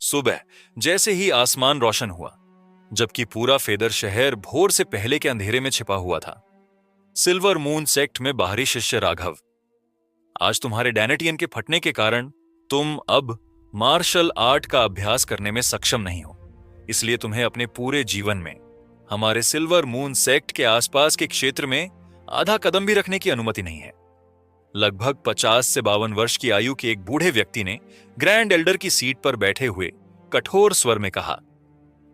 सुबह जैसे ही आसमान रोशन हुआ, जबकि पूरा फेदर शहर भोर से पहले के अंधेरे में छिपा हुआ था, सिल्वर मून सेक्ट में बाहरी शिष्य राघव, आज तुम्हारे डैनेटियन के फटने के कारण तुम अब मार्शल आर्ट का अभ्यास करने में सक्षम नहीं हो। इसलिए तुम्हें अपने पूरे जीवन में हमारे सिल्वर मून सेक्ट के आसपास के क्षेत्र में आधा कदम भी रखने की अनुमति नहीं है। लगभग 50 से 52 वर्ष की आयु के एक बूढ़े व्यक्ति ने ग्रैंड एल्डर की सीट पर बैठे हुए कठोर स्वर में कहा।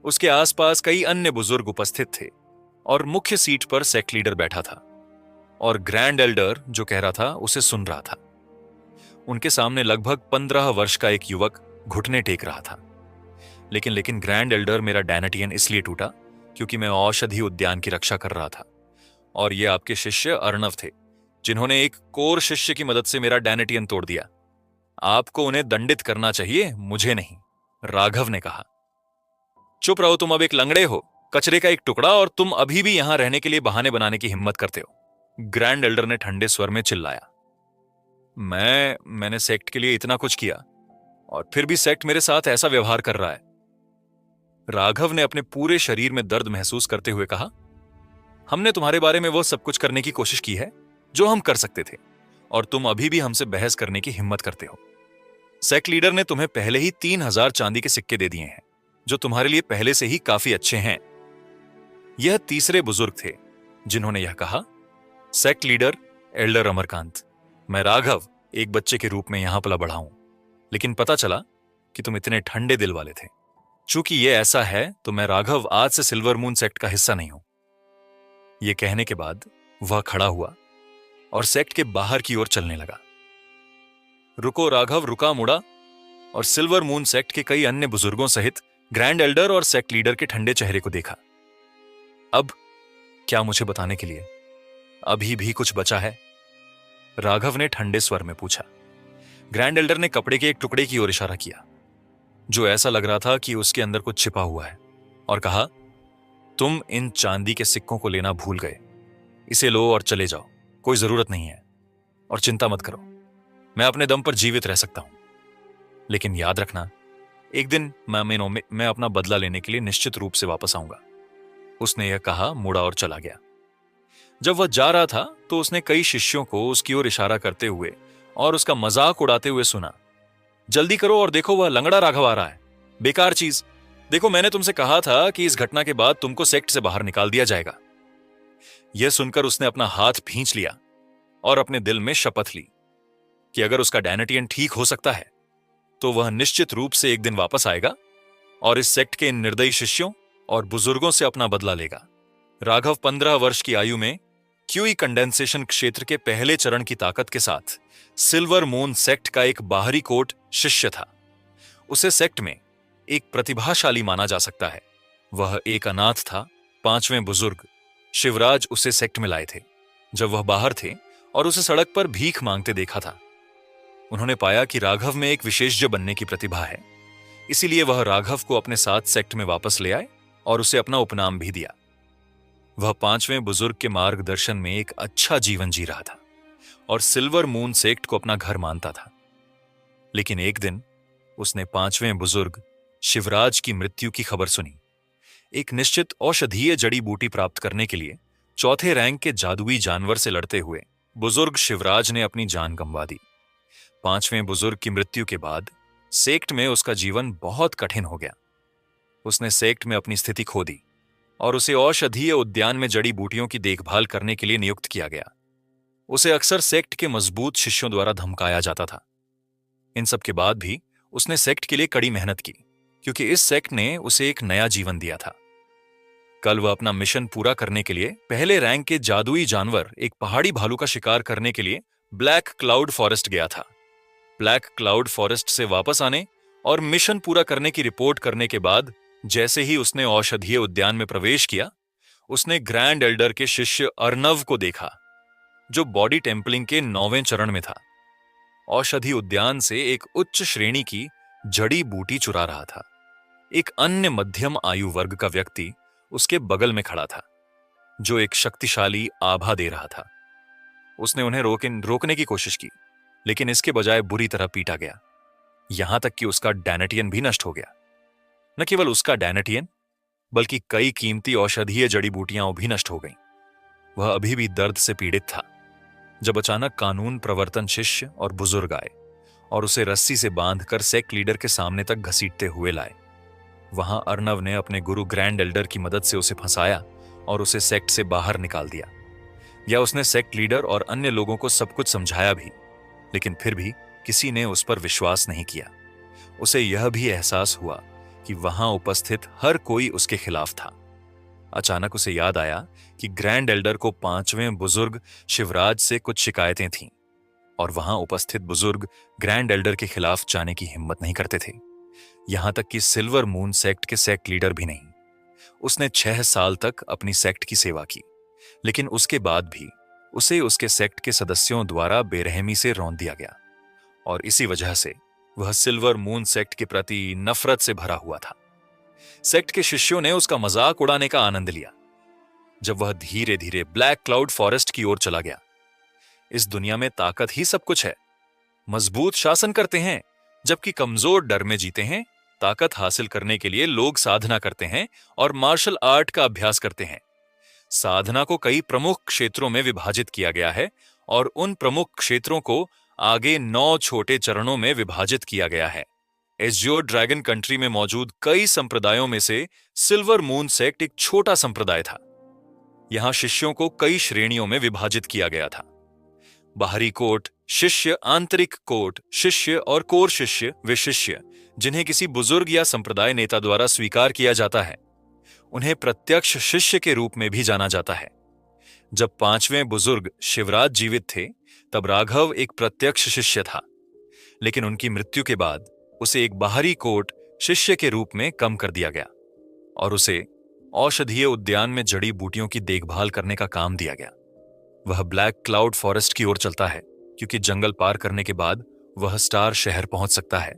उसके आसपास कई अन्य बुजुर्ग उपस्थित थे और मुख्य सीट पर सेक्ट लीडर बैठा था और ग्रैंड एल्डर जो कह रहा था उसे सुन रहा था। उनके सामने लगभग 15 वर्ष का एक युवक घुटने टेक रहा था। लेकिन ग्रैंड एल्डर, मेरा डैनेटियन इसलिए टूटा क्योंकि मैं औषधि उद्यान की रक्षा कर रहा था और ये आपके शिष्य अर्णव थे जिन्होंने एक कोर शिष्य की मदद से मेरा डैनेटियन तोड़ दिया। आपको उन्हें दंडित करना चाहिए, मुझे नहीं, राघव ने कहा। चुप रहो, तुम अब एक लंगड़े हो, कचरे का एक टुकड़ा, और तुम अभी भी यहां रहने के लिए बहाने बनाने की हिम्मत करते हो, ग्रैंड एल्डर ने ठंडे स्वर में चिल्लाया। मैंने सेक्ट के लिए इतना कुछ किया और फिर भी सेक्ट मेरे साथ ऐसा व्यवहार कर रहा है, राघव ने अपने पूरे शरीर में दर्द महसूस करते हुए कहा। हमने तुम्हारे बारे में वो सब कुछ करने की कोशिश की है जो हम कर सकते थे और तुम अभी भी हमसे बहस करने की हिम्मत करते हो। सेक्ट लीडर ने तुम्हें पहले ही 3000 चांदी के सिक्के दे दिए हैं जो तुम्हारे लिए पहले से ही काफी अच्छे हैं। यह तीसरे बुजुर्ग थे जिन्होंने यह कहा। सेक्ट लीडर एल्डर अमरकांत, मैं राघव एक बच्चे के रूप में यहां पला बढ़ा हूं, लेकिन पता चला कि तुम इतने ठंडे दिल वाले थे। चूंकि यह ऐसा है तो मैं राघव आज से सिल्वर मून सेक्ट का हिस्सा नहीं हूं। यह कहने के बाद वह खड़ा हुआ और सेक्ट के बाहर की ओर चलने लगा। रुको, राघव रुका, मुड़ा और सिल्वर मून सेक्ट के कई अन्य बुजुर्गों सहित ग्रैंड एल्डर और सेक्ट लीडर के ठंडे चेहरे को देखा। अब क्या मुझे बताने के लिए अभी भी कुछ बचा है? राघव ने ठंडे स्वर में पूछा। ग्रैंड एल्डर ने कपड़े के एक टुकड़े की ओर इशारा किया जो ऐसा लग रहा था कि उसके अंदर कुछ छिपा हुआ है और कहा, तुम इन चांदी के सिक्कों को लेना भूल गए। इसे लो और चले जाओ, कोई जरूरत नहीं है, और चिंता मत करो, मैं अपने दम पर जीवित रह सकता हूं। लेकिन याद रखना, एक दिन मैं अपना बदला लेने के लिए निश्चित रूप से वापस आऊंगा। उसने यह कहा, मुड़ा और चला गया। जब वह जा रहा था तो उसने कई शिष्यों को उसकी ओर इशारा करते हुए और उसका मजाक उड़ाते हुए सुना। जल्दी करो और देखो, वह लंगड़ा राघव आ रहा है। बेकार चीज, देखो मैंने तुमसे कहा था कि इस घटना के बाद तुमको सेक्ट से बाहर निकाल दिया जाएगा। यह सुनकर उसने अपना हाथ भींच लिया और अपने दिल में शपथ ली कि अगर उसका डैनेटियन ठीक हो सकता है तो वह निश्चित रूप से एक दिन वापस आएगा और इस सेक्ट के इन निर्दयी शिष्यों और बुजुर्गों से अपना बदला लेगा। राघव 15 वर्ष की आयु में क्यूई कंडेंसेशन क्षेत्र के पहले चरण की ताकत के साथ सिल्वर मून सेक्ट का एक बाहरी कोट शिष्य था। उसे सेक्ट में एक प्रतिभाशाली माना जा सकता है। वह एक अनाथ था। 5वें बुजुर्ग शिवराज उसे सेक्ट में लाए थे जब वह बाहर थे और उसे सड़क पर भीख मांगते देखा था। उन्होंने पाया कि राघव में एक विशेषज्ञ बनने की प्रतिभा है, इसीलिए वह राघव को अपने साथ सेक्ट में वापस ले आए और उसे अपना उपनाम भी दिया। वह 5वें बुजुर्ग के मार्गदर्शन में एक अच्छा जीवन जी रहा था और सिल्वर मून सेक्ट को अपना घर मानता था। लेकिन एक दिन उसने 5वें बुजुर्ग शिवराज की मृत्यु की खबर सुनी। एक निश्चित औषधीय जड़ी बूटी प्राप्त करने के लिए 4थे रैंक के जादुई जानवर से लड़ते हुए बुजुर्ग शिवराज ने अपनी जान गंवा दी। 5वें बुजुर्ग की मृत्यु के बाद सेक्ट में उसका जीवन बहुत कठिन हो गया। उसने सेक्ट में अपनी स्थिति खो दी और उसे औषधीय उद्यान में जड़ी बूटियों की देखभाल करने के लिए नियुक्त किया गया। उसे अक्सर सेक्ट के मजबूत शिष्यों द्वारा धमकाया जाता था। इन सब के बाद भी उसने सेक्ट के लिए कड़ी मेहनत की क्योंकि इस सेक्ट ने उसे एक नया जीवन दिया था। कल वह अपना मिशन पूरा करने के लिए पहले रैंक के जादुई जानवर एक पहाड़ी भालू का शिकार करने के लिए ब्लैक क्लाउड फॉरेस्ट गया था। ब्लैक क्लाउड फॉरेस्ट से वापस आने और मिशन पूरा करने की रिपोर्ट करने के बाद जैसे ही उसने औषधीय उद्यान में प्रवेश किया, उसने ग्रैंड एल्डर के शिष्य अर्णव को देखा जो बॉडी टेम्पलिंग के 9वें चरण में था। औषधि उद्यान से एक उच्च श्रेणी की जड़ी बूटी चुरा रहा था। एक अन्य मध्यम आयु वर्ग का व्यक्ति उसके बगल में खड़ा था जो एक शक्तिशाली आभा दे रहा था। उसने उन्हें रोकने की कोशिश की, लेकिन इसके बजाय बुरी तरह पीटा गया, यहां तक कि उसका डैनेटियन भी नष्ट हो गया। न केवल उसका डैनेटियन, बल्कि कई कीमती औषधीय जड़ी बूटियां भी नष्ट हो गईं। वह अभी भी दर्द से पीड़ित था जब अचानक कानून प्रवर्तन शिष्य और बुजुर्ग आए और उसे रस्सी से बांधकर सेक्ट लीडर के सामने तक घसीटते हुए लाए। वहां अर्नव ने अपने गुरु ग्रैंड एल्डर की मदद से उसे फंसाया और उसे सेक्ट से बाहर निकाल दिया। या उसने सेक्ट लीडर और अन्य लोगों को सब कुछ समझाया भी, लेकिन फिर भी किसी ने उस पर विश्वास नहीं किया। उसे यह भी एहसास हुआ कि वहां उपस्थित हर कोई उसके खिलाफ था। अचानक उसे याद आया कि ग्रैंड एल्डर को 5वें बुजुर्ग शिवराज से कुछ शिकायतें थीं और वहां उपस्थित बुजुर्ग ग्रैंड एल्डर के खिलाफ जाने की हिम्मत नहीं करते थे। यहां तक कि सिल्वर मून सेक्ट के सेक्ट लीडर भी नहीं। उसने 6 साल तक अपनी सेक्ट की सेवा की, लेकिन उसके बाद भी उसे उसके सेक्ट के सदस्यों द्वारा बेरहमी से रौंद दिया गया और इसी वजह से वह सिल्वर मून सेक्ट के प्रति नफरत से भरा हुआ था। सेक्ट के शिष्यों ने उसका मजाक उड़ाने का आनंद लिया जब वह धीरे धीरे ब्लैक क्लाउड फॉरेस्ट की ओर चला गया। इस दुनिया में ताकत ही सब कुछ है। मजबूत शासन करते हैं, जबकि कमजोर डर में जीते हैं। ताकत हासिल करने के लिए लोग साधना करते हैं और मार्शल आर्ट का अभ्यास करते हैं। साधना को कई प्रमुख क्षेत्रों में विभाजित किया गया है और उन प्रमुख क्षेत्रों को आगे 9 छोटे चरणों में विभाजित किया गया है। एज़्योर ड्रैगन कंट्री में मौजूद कई संप्रदायों में से सिल्वर मून सेक्ट एक छोटा संप्रदाय था। यहां शिष्यों को कई श्रेणियों में विभाजित किया गया था। बाहरी कोट शिष्य, आंतरिक कोट शिष्य और कोर शिष्य वे शिष्य जिन्हें किसी बुजुर्ग या संप्रदाय नेता द्वारा स्वीकार किया जाता है। उन्हें प्रत्यक्ष शिष्य के रूप में भी जाना जाता है। जब 5वें बुजुर्ग शिवराज जीवित थे तब राघव एक प्रत्यक्ष शिष्य था, लेकिन उनकी मृत्यु के बाद उसे एक बाहरी कोट शिष्य के रूप में कम कर दिया गया और उसे औषधीय उद्यान में जड़ी बूटियों की देखभाल करने का काम दिया गया। वह ब्लैक क्लाउड फॉरेस्ट की ओर चलता है क्योंकि जंगल पार करने के बाद वह स्टार शहर पहुंच सकता है।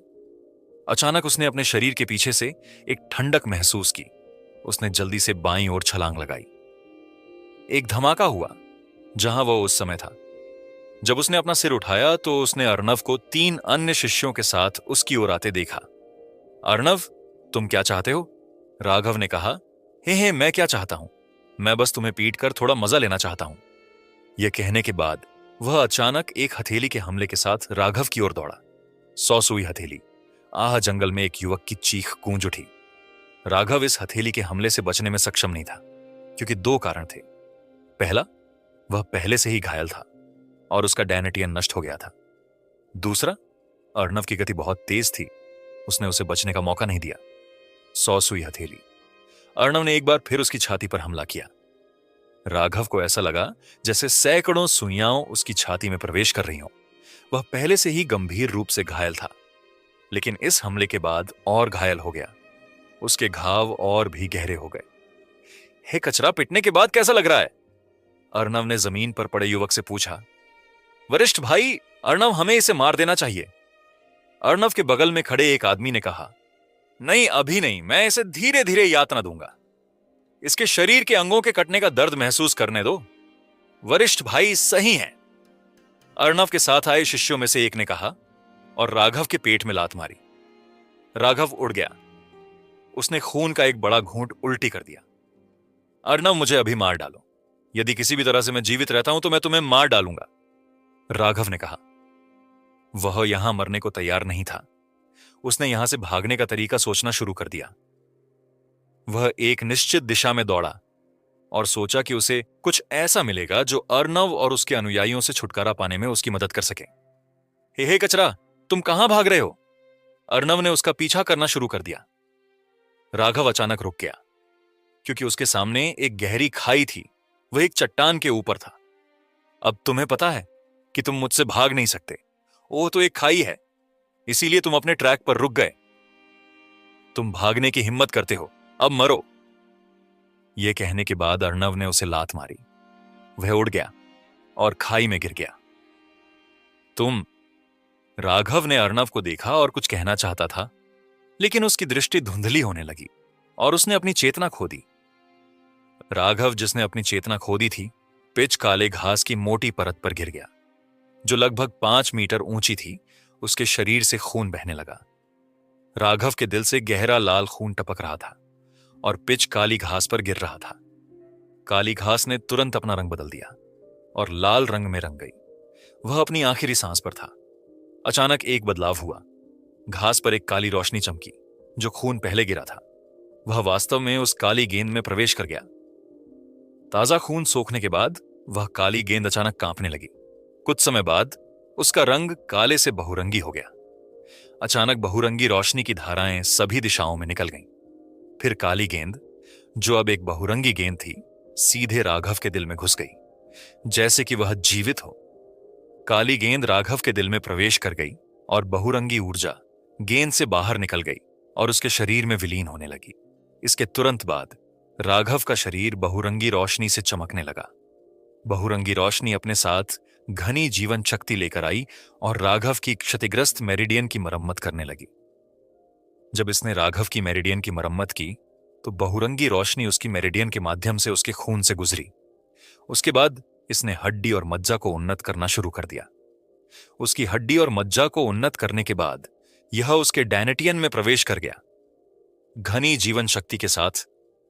अचानक उसने अपने शरीर के पीछे से एक ठंडक महसूस की। उसने जल्दी से बाईं ओर छलांग लगाई। एक धमाका हुआ जहां वह उस समय था। जब उसने अपना सिर उठाया तो उसने अर्नव को 3 अन्य शिष्यों के साथ उसकी ओर आते देखा। अर्नव, तुम क्या चाहते हो? राघव ने कहा। हे, मैं क्या चाहता हूं? मैं बस तुम्हें पीट कर थोड़ा मजा लेना चाहता हूं। यह कहने के बाद वह अचानक एक हथेली के हमले के साथ राघव की ओर दौड़ा। 100 सुई हथेली। आह, जंगल में एक युवक की चीख गूंज उठी। राघव इस हथेली के हमले से बचने में सक्षम नहीं था क्योंकि 2 कारण थे। पहला, वह पहले से ही घायल था और उसका डैनेटियन नष्ट हो गया था। दूसरा, अर्नव की गति बहुत तेज थी, उसने उसे बचने का मौका नहीं दिया। 100 सुई हथेली। अर्नव ने एक बार फिर उसकी छाती पर हमला किया। राघव को ऐसा लगा जैसे सैकड़ों सुइयां उसकी छाती में प्रवेश कर रही हों। वह पहले से ही गंभीर रूप से घायल था, लेकिन इस हमले के बाद और घायल हो गया। उसके घाव और भी गहरे हो गए। हे कचरा, पिटने के बाद कैसा लग रहा है? अर्नव ने जमीन पर पड़े युवक से पूछा। वरिष्ठ भाई, अर्नव, हमें इसे मार देना चाहिए। अर्नव के बगल में खड़े एक आदमी ने कहा। नहीं, अभी नहीं, मैं इसे धीरे धीरे यातना दूंगा। इसके शरीर के अंगों के कटने का दर्द महसूस करने दो। वरिष्ठ भाई सही हैं, अर्नव के साथ आए शिष्यों में से एक ने कहा और राघव के पेट में लात मारी। राघव उड़ गया। उसने खून का एक बड़ा घूंट उल्टी कर दिया। अर्नव, मुझे अभी मार डालो। यदि किसी भी तरह से मैं जीवित रहता हूं तो मैं तुम्हें मार डालूंगा, राघव ने कहा। वह यहां मरने को तैयार नहीं था। उसने यहां से भागने का तरीका सोचना शुरू कर दिया। वह एक निश्चित दिशा में दौड़ा और सोचा कि उसे कुछ ऐसा मिलेगा जो अर्नव और उसके अनुयायियों से छुटकारा पाने में उसकी मदद कर सके। हे कचरा, तुम कहां भाग रहे हो? अर्नव ने उसका पीछा करना शुरू कर दिया। राघव अचानक रुक गया क्योंकि उसके सामने एक गहरी खाई थी। वह एक चट्टान के ऊपर था। अब तुम्हें पता है कि तुम मुझसे भाग नहीं सकते। वो तो एक खाई है, इसीलिए तुम अपने ट्रैक पर रुक गए। तुम भागने की हिम्मत करते हो, अब मरो। यह कहने के बाद अर्नव ने उसे लात मारी। वह उड़ गया और खाई में गिर गया। तुम, राघव ने अर्नव को देखा और कुछ कहना चाहता था, लेकिन उसकी दृष्टि धुंधली होने लगी और उसने अपनी चेतना खो दी। राघव, जिसने अपनी चेतना खो दी थी, पिच काले घास की मोटी परत पर गिर गया जो लगभग 5 मीटर ऊंची थी। उसके शरीर से खून बहने लगा। राघव के दिल से गहरा लाल खून टपक रहा था और पिच काली घास पर गिर रहा था। काली घास ने तुरंत अपना रंग बदल दिया और लाल रंग में रंग गई। वह अपनी आखिरी सांस पर था। अचानक एक बदलाव हुआ। घास पर एक काली रोशनी चमकी। जो खून पहले गिरा था वह वास्तव में उस काली गेंद में प्रवेश कर गया। ताजा खून सोखने के बाद वह काली गेंद अचानक कांपने लगी। कुछ समय बाद उसका रंग काले से बहुरंगी हो गया। अचानक बहुरंगी रोशनी की धाराएं सभी दिशाओं में निकल गईं। फिर काली गेंद, जो अब एक बहुरंगी गेंद थी, सीधे राघव के दिल में घुस गई, जैसे कि वह जीवित हो। काली गेंद राघव के दिल में प्रवेश कर गई और बहुरंगी ऊर्जा गेंद से बाहर निकल गई और उसके शरीर में विलीन होने लगी। इसके तुरंत बाद राघव का शरीर बहुरंगी रोशनी से चमकने लगा। बहुरंगी रोशनी अपने साथ घनी जीवन शक्ति लेकर आई और राघव की क्षतिग्रस्त मेरिडियन की मरम्मत करने लगी। जब इसने राघव की मेरिडियन की मरम्मत की तो बहुरंगी रोशनी उसकी मेरिडियन के माध्यम से उसके खून से गुजरी। उसके बाद इसने हड्डी और मज्जा को उन्नत करना शुरू कर दिया। उसकी हड्डी और मज्जा को उन्नत करने के बाद यह उसके डैनेटियन में प्रवेश कर गया। घनी जीवन शक्ति के साथ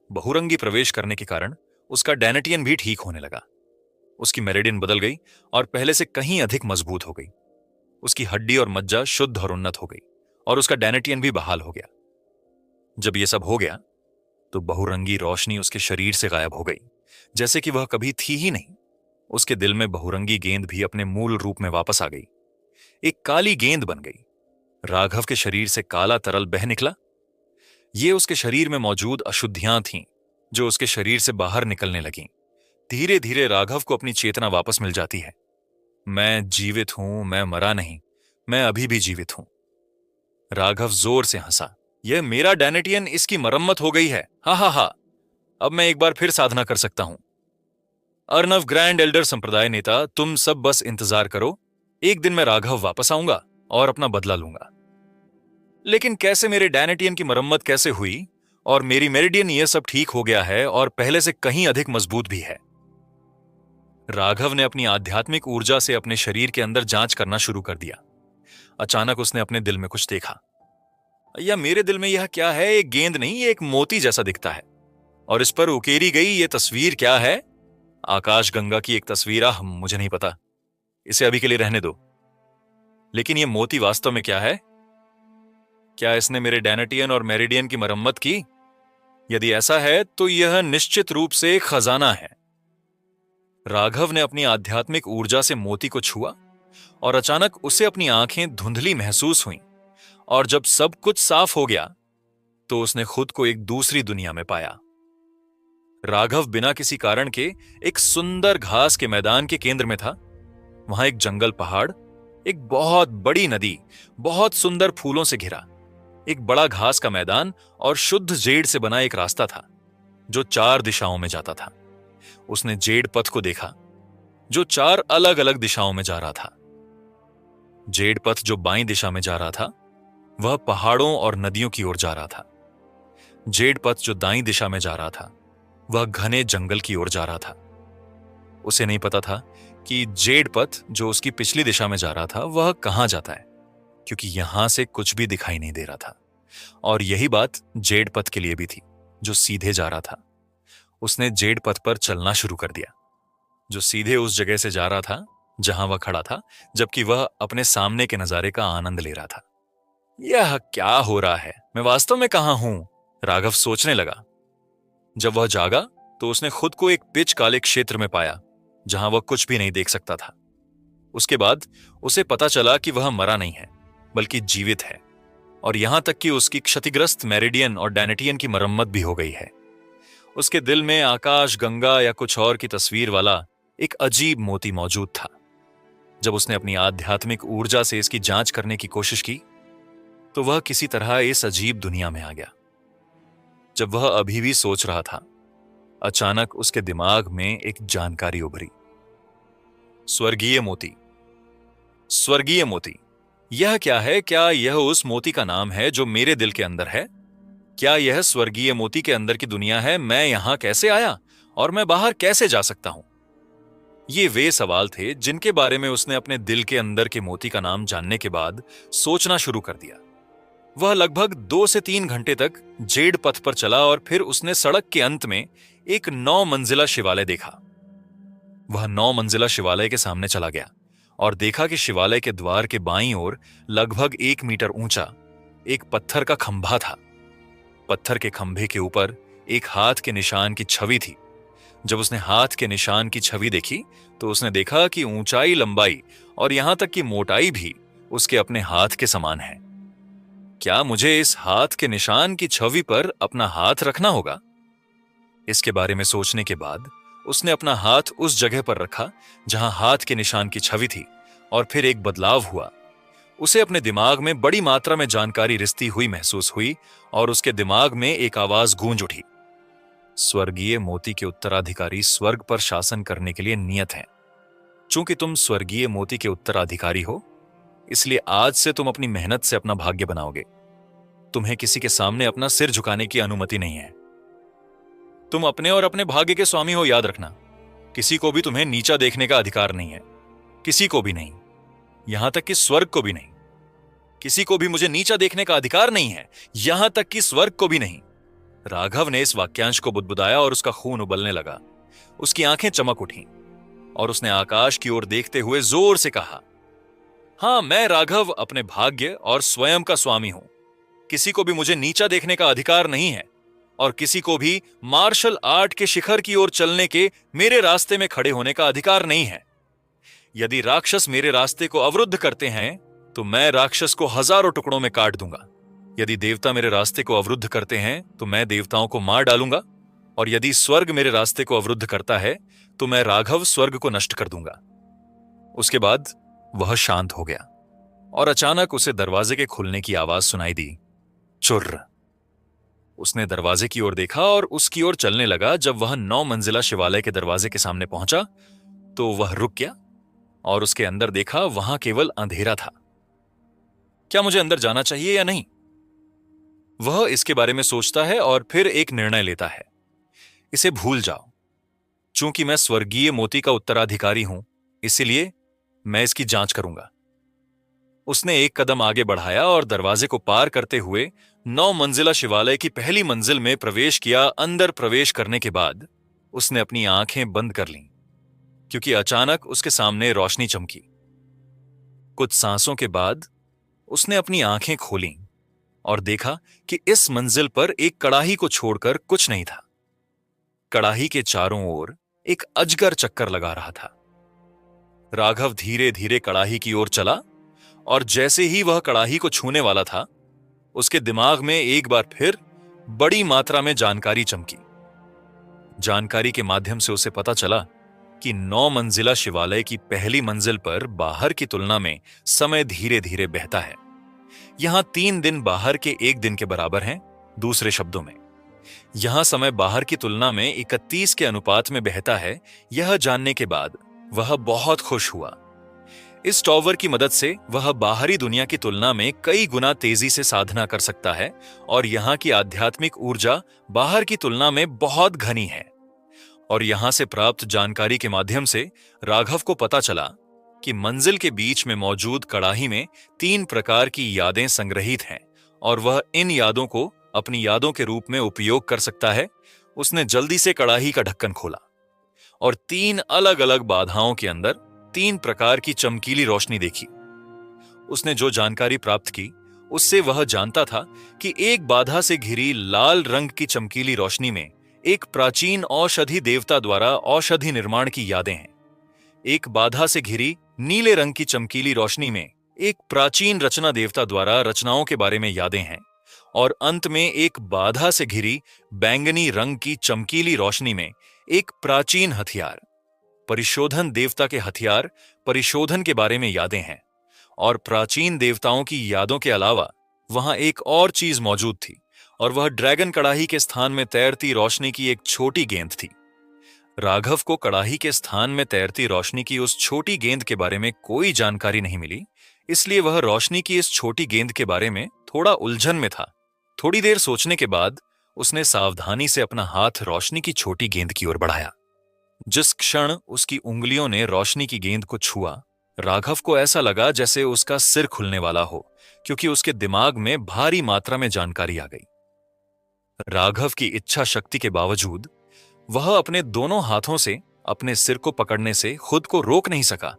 बहुरंगी प्रवेश करने के कारण उसका डैनेटियन भी ठीक होने लगा। उसकी मेरिडियन बदल गई और पहले से कहीं अधिक मजबूत हो गई। उसकी हड्डी और मज्जा शुद्ध और उन्नत हो गई और उसका डैनेटियन भी बहाल हो गया। जब यह सब हो गया तो बहुरंगी रोशनी उसके शरीर से गायब हो गई, जैसे कि वह कभी थी ही नहीं। उसके दिल में बहुरंगी गेंद भी अपने मूल रूप में वापस आ गई। एक काली गेंद बन गई। राघव के शरीर से काला तरल बह निकला। ये उसके शरीर में मौजूद अशुद्धियां थीं जो उसके शरीर से बाहर निकलने लगीं। धीरे धीरे राघव को अपनी चेतना वापस मिल जाती है। मैं जीवित हूं, मैं मरा नहीं, मैं अभी भी जीवित हूं। राघव जोर से हंसा। यह मेरा डैनेटियन, इसकी मरम्मत हो गई है। हा हा हा, अब मैं एक बार फिर साधना कर सकता हूं। अर्नव ग्रैंड एल्डर संप्रदाय नेता, तुम सब बस इंतजार करो। एक दिन मैं राघव वापस आऊंगा और अपना बदला लूंगा। लेकिन कैसे? मेरे डैनेटियन की मरम्मत कैसे हुई और मेरी मेरिडियन यह सब ठीक हो गया है और पहले से कहीं अधिक मजबूत भी है। राघव ने अपनी आध्यात्मिक ऊर्जा से अपने शरीर के अंदर जांच करना शुरू कर दिया। अचानक उसने अपने दिल में कुछ देखा। या मेरे दिल में यह क्या है? एक गेंद नहीं, ये एक मोती जैसा दिखता है। और इस पर उकेरी गई ये तस्वीर क्या है? आकाश गंगा की एक तस्वीर। मुझे नहीं पता, इसे अभी के लिए रहने दो। लेकिन यह मोती वास्तव में क्या है? क्या इसने मेरे डैनेटियन और मेरिडियन की मरम्मत की? यदि ऐसा है तो यह निश्चित रूप से एक खजाना है। राघव ने अपनी आध्यात्मिक ऊर्जा से मोती को छुआ और अचानक उसे अपनी आंखें धुंधली महसूस हुईं। और जब सब कुछ साफ हो गया तो उसने खुद को एक दूसरी दुनिया में पाया। राघव बिना किसी कारण के एक सुंदर घास के मैदान के केंद्र में था। वहां एक जंगल, पहाड़, एक बहुत बड़ी नदी, बहुत सुंदर फूलों से घिरा एक बड़ा घास का मैदान और शुद्ध जेड से बना एक रास्ता था जो 4 दिशाओं में जाता था। उसने जेड पथ को देखा जो 4 अलग अलग दिशाओं में जा रहा था। जेड पथ जो बाईं दिशा में जा रहा था वह पहाड़ों और नदियों की ओर जा रहा था। जेड पथ जो दाईं दिशा में जा रहा था वह घने जंगल की ओर जा रहा था। उसे नहीं पता था कि जेड पथ जो उसकी पिछली दिशा में जा रहा था वह कहां जाता है, क्योंकि यहां से कुछ भी दिखाई नहीं दे रहा था। और यही बात जेड पथ के लिए भी थी जो सीधे जा रहा था। उसने जेड पथ पर चलना शुरू कर दिया जो सीधे उस जगह से जा रहा था जहां वह खड़ा था, जबकि वह अपने सामने के नजारे का आनंद ले रहा था। यह क्या हो रहा है? मैं वास्तव में कहां हूं? राघव सोचने लगा। जब वह जागा तो उसने खुद को एक पिच काले क्षेत्र में पाया जहां वह कुछ भी नहीं देख सकता था। उसके बाद उसे पता चला कि वह मरा नहीं है बल्कि जीवित है, और यहां तक कि उसकी क्षतिग्रस्त मेरिडियन और डैनेटियन की मरम्मत भी हो गई है। उसके दिल में आकाश गंगा या कुछ और की तस्वीर वाला एक अजीब मोती मौजूद था। जब उसने अपनी आध्यात्मिक ऊर्जा से इसकी जांच करने की कोशिश की तो वह किसी तरह इस अजीब दुनिया में आ गया। जब वह अभी भी सोच रहा था, अचानक उसके दिमाग में एक जानकारी उभरी। स्वर्गीय मोती। स्वर्गीय मोती, यह क्या है? क्या यह उस मोती का नाम है जो मेरे दिल के अंदर है? क्या यह स्वर्गीय मोती के अंदर की दुनिया है? मैं यहां कैसे आया और मैं बाहर कैसे जा सकता हूं? ये वे सवाल थे जिनके बारे में उसने अपने दिल के अंदर के मोती का नाम जानने के बाद सोचना शुरू कर दिया। वह लगभग 2 से 3 घंटे तक जेड पथ पर चला और फिर उसने सड़क के अंत में एक 9 मंजिला शिवालय देखा। वह 9 मंजिला शिवालय के सामने चला गया और देखा कि शिवालय के द्वार के बाईं ओर लगभग 1 मीटर ऊंचा एक पत्थर का खंभा था। पत्थर के खंभे के ऊपर एक हाथ के निशान की छवि थी। जब उसने हाथ के निशान की छवि देखी तो उसने देखा कि ऊंचाई, लंबाई और यहां तक कि मोटाई भी उसके अपने हाथ के समान है। क्या मुझे इस हाथ के निशान की छवि पर अपना हाथ रखना होगा? इसके बारे में सोचने के बाद उसने अपना हाथ उस जगह पर रखा जहां हाथ के निशान की छवि थी और फिर एक बदलाव हुआ। उसे अपने दिमाग में बड़ी मात्रा में जानकारी रिसती हुई महसूस हुई और उसके दिमाग में एक आवाज गूंज उठी। स्वर्गीय मोती के उत्तराधिकारी स्वर्ग पर शासन करने के लिए नियत हैं। चूंकि तुम स्वर्गीय मोती के उत्तराधिकारी हो, इसलिए आज से तुम अपनी मेहनत से अपना भाग्य बनाओगे। तुम्हें किसी के सामने अपना सिर झुकाने की अनुमति नहीं है। तुम अपने और अपने भाग्य के स्वामी हो, याद रखना। किसी को भी तुम्हें नीचा देखने का अधिकार नहीं है, किसी को भी नहीं, यहां तक कि स्वर्ग को भी नहीं। किसी को भी मुझे नीचा देखने का अधिकार नहीं है, यहां तक कि स्वर्ग को भी नहीं। राघव ने इस वाक्यांश को बुदबुदाया और उसका खून उबलने लगा। उसकी आंखें चमक उठीं और उसने आकाश की ओर देखते हुए जोर से कहा, हां, मैं राघव अपने भाग्य और स्वयं का स्वामी हूं। किसी को भी मुझे नीचा देखने का अधिकार नहीं है और किसी को भी मार्शल आर्ट के शिखर की ओर चलने के मेरे रास्ते में खड़े होने का अधिकार नहीं है। यदि राक्षस मेरे रास्ते को अवरुद्ध करते हैं तो मैं राक्षस को हजारों टुकड़ों में काट दूंगा। यदि देवता मेरे रास्ते को अवरुद्ध करते हैं तो मैं देवताओं को मार डालूंगा, और यदि स्वर्ग मेरे रास्ते को अवरुद्ध करता है तो मैं राघव स्वर्ग को नष्ट कर दूंगा। उसके बाद वह शांत हो गया और अचानक उसे दरवाजे के खुलने की आवाज सुनाई दी। चुर्र। उसने दरवाजे की ओर देखा और उसकी ओर चलने लगा। जब वह 9 मंजिला शिवालय के दरवाजे के सामने पहुंचा तो वह रुक गया और उसके अंदर देखा, वहां केवल अंधेरा था। क्या मुझे अंदर जाना चाहिए या नहीं? वह इसके बारे में सोचता है और फिर एक निर्णय लेता है। इसे भूल जाओ। चूंकि मैं स्वर्गीय मोती का उत्तराधिकारी हूं, इसलिए मैं इसकी जांच करूंगा। उसने एक कदम आगे बढ़ाया और दरवाजे को पार करते हुए 9 मंजिला शिवालय की पहली मंजिल में प्रवेश किया। अंदर प्रवेश करने के बाद उसने अपनी आंखें बंद कर लीं, क्योंकि अचानक उसके सामने रोशनी चमकी। कुछ सांसों के बाद उसने अपनी आंखें खोलीं और देखा कि इस मंजिल पर एक कड़ाही को छोड़कर कुछ नहीं था। कड़ाही के चारों ओर एक अजगर चक्कर लगा रहा था। राघव धीरे धीरे कड़ाही की ओर चला और जैसे ही वह कड़ाही को छूने वाला था, उसके दिमाग में एक बार फिर बड़ी मात्रा में जानकारी चमकी। जानकारी के माध्यम से उसे पता चला कि 9 मंजिला शिवालय की पहली मंजिल पर बाहर की तुलना में समय धीरे धीरे बहता है। यहां 3 दिन बाहर के 1 दिन के बराबर हैं। दूसरे शब्दों में, यहां समय बाहर की तुलना में 31 के अनुपात में बहता है। यह जानने के बाद वह बहुत खुश हुआ। इस टॉवर की मदद से वह बाहरी दुनिया की तुलना में कई गुना तेजी से साधना कर सकता है और यहां की आध्यात्मिक ऊर्जा बाहर की तुलना में बहुत घनी है। और यहां से प्राप्त जानकारी के माध्यम से राघव को पता चला कि मंजिल के बीच में मौजूद कड़ाही में 3 प्रकार की यादें संग्रहित हैं और वह इन यादों को अपनी यादों के रूप में उपयोग कर सकता है। उसने जल्दी से कड़ाही का ढक्कन खोला और 3 अलग अलग बाधाओं के अंदर 3 प्रकार की चमकीली रोशनी देखी। उसने जो जानकारी प्राप्त की उससे वह जानता था कि एक बाधा से घिरी लाल रंग की चमकीली रोशनी में एक प्राचीन औषधि देवता द्वारा औषधि निर्माण की यादें हैं। एक बाधा से घिरी नीले रंग की चमकीली रोशनी में एक प्राचीन रचना देवता द्वारा रचनाओं के बारे में यादें हैं और अंत में एक बाधा से घिरी बैंगनी रंग की चमकीली रोशनी में एक प्राचीन हथियार, परिशोधन देवता के हथियार परिशोधन के बारे में यादें हैं। और प्राचीन देवताओं की यादों के अलावा वहां एक और चीज मौजूद थी और वह ड्रैगन कड़ाही के स्थान में तैरती रोशनी की एक छोटी गेंद थी। राघव को कड़ाही के स्थान में तैरती रोशनी की उस छोटी गेंद के बारे में कोई जानकारी नहीं मिली, इसलिए वह रोशनी की इस छोटी गेंद के बारे में थोड़ा उलझन में था। थोड़ी देर सोचने के बाद उसने सावधानी से अपना हाथ रोशनी की छोटी गेंद की ओर बढ़ाया। जिस क्षण उसकी उंगलियों ने रोशनी की गेंद को छुआ, राघव को ऐसा लगा जैसे उसका सिर खुलने वाला हो, क्योंकि उसके दिमाग में भारी मात्रा में जानकारी आ गई। राघव की इच्छा शक्ति के बावजूद वह अपने दोनों हाथों से अपने सिर को पकड़ने से खुद को रोक नहीं सका।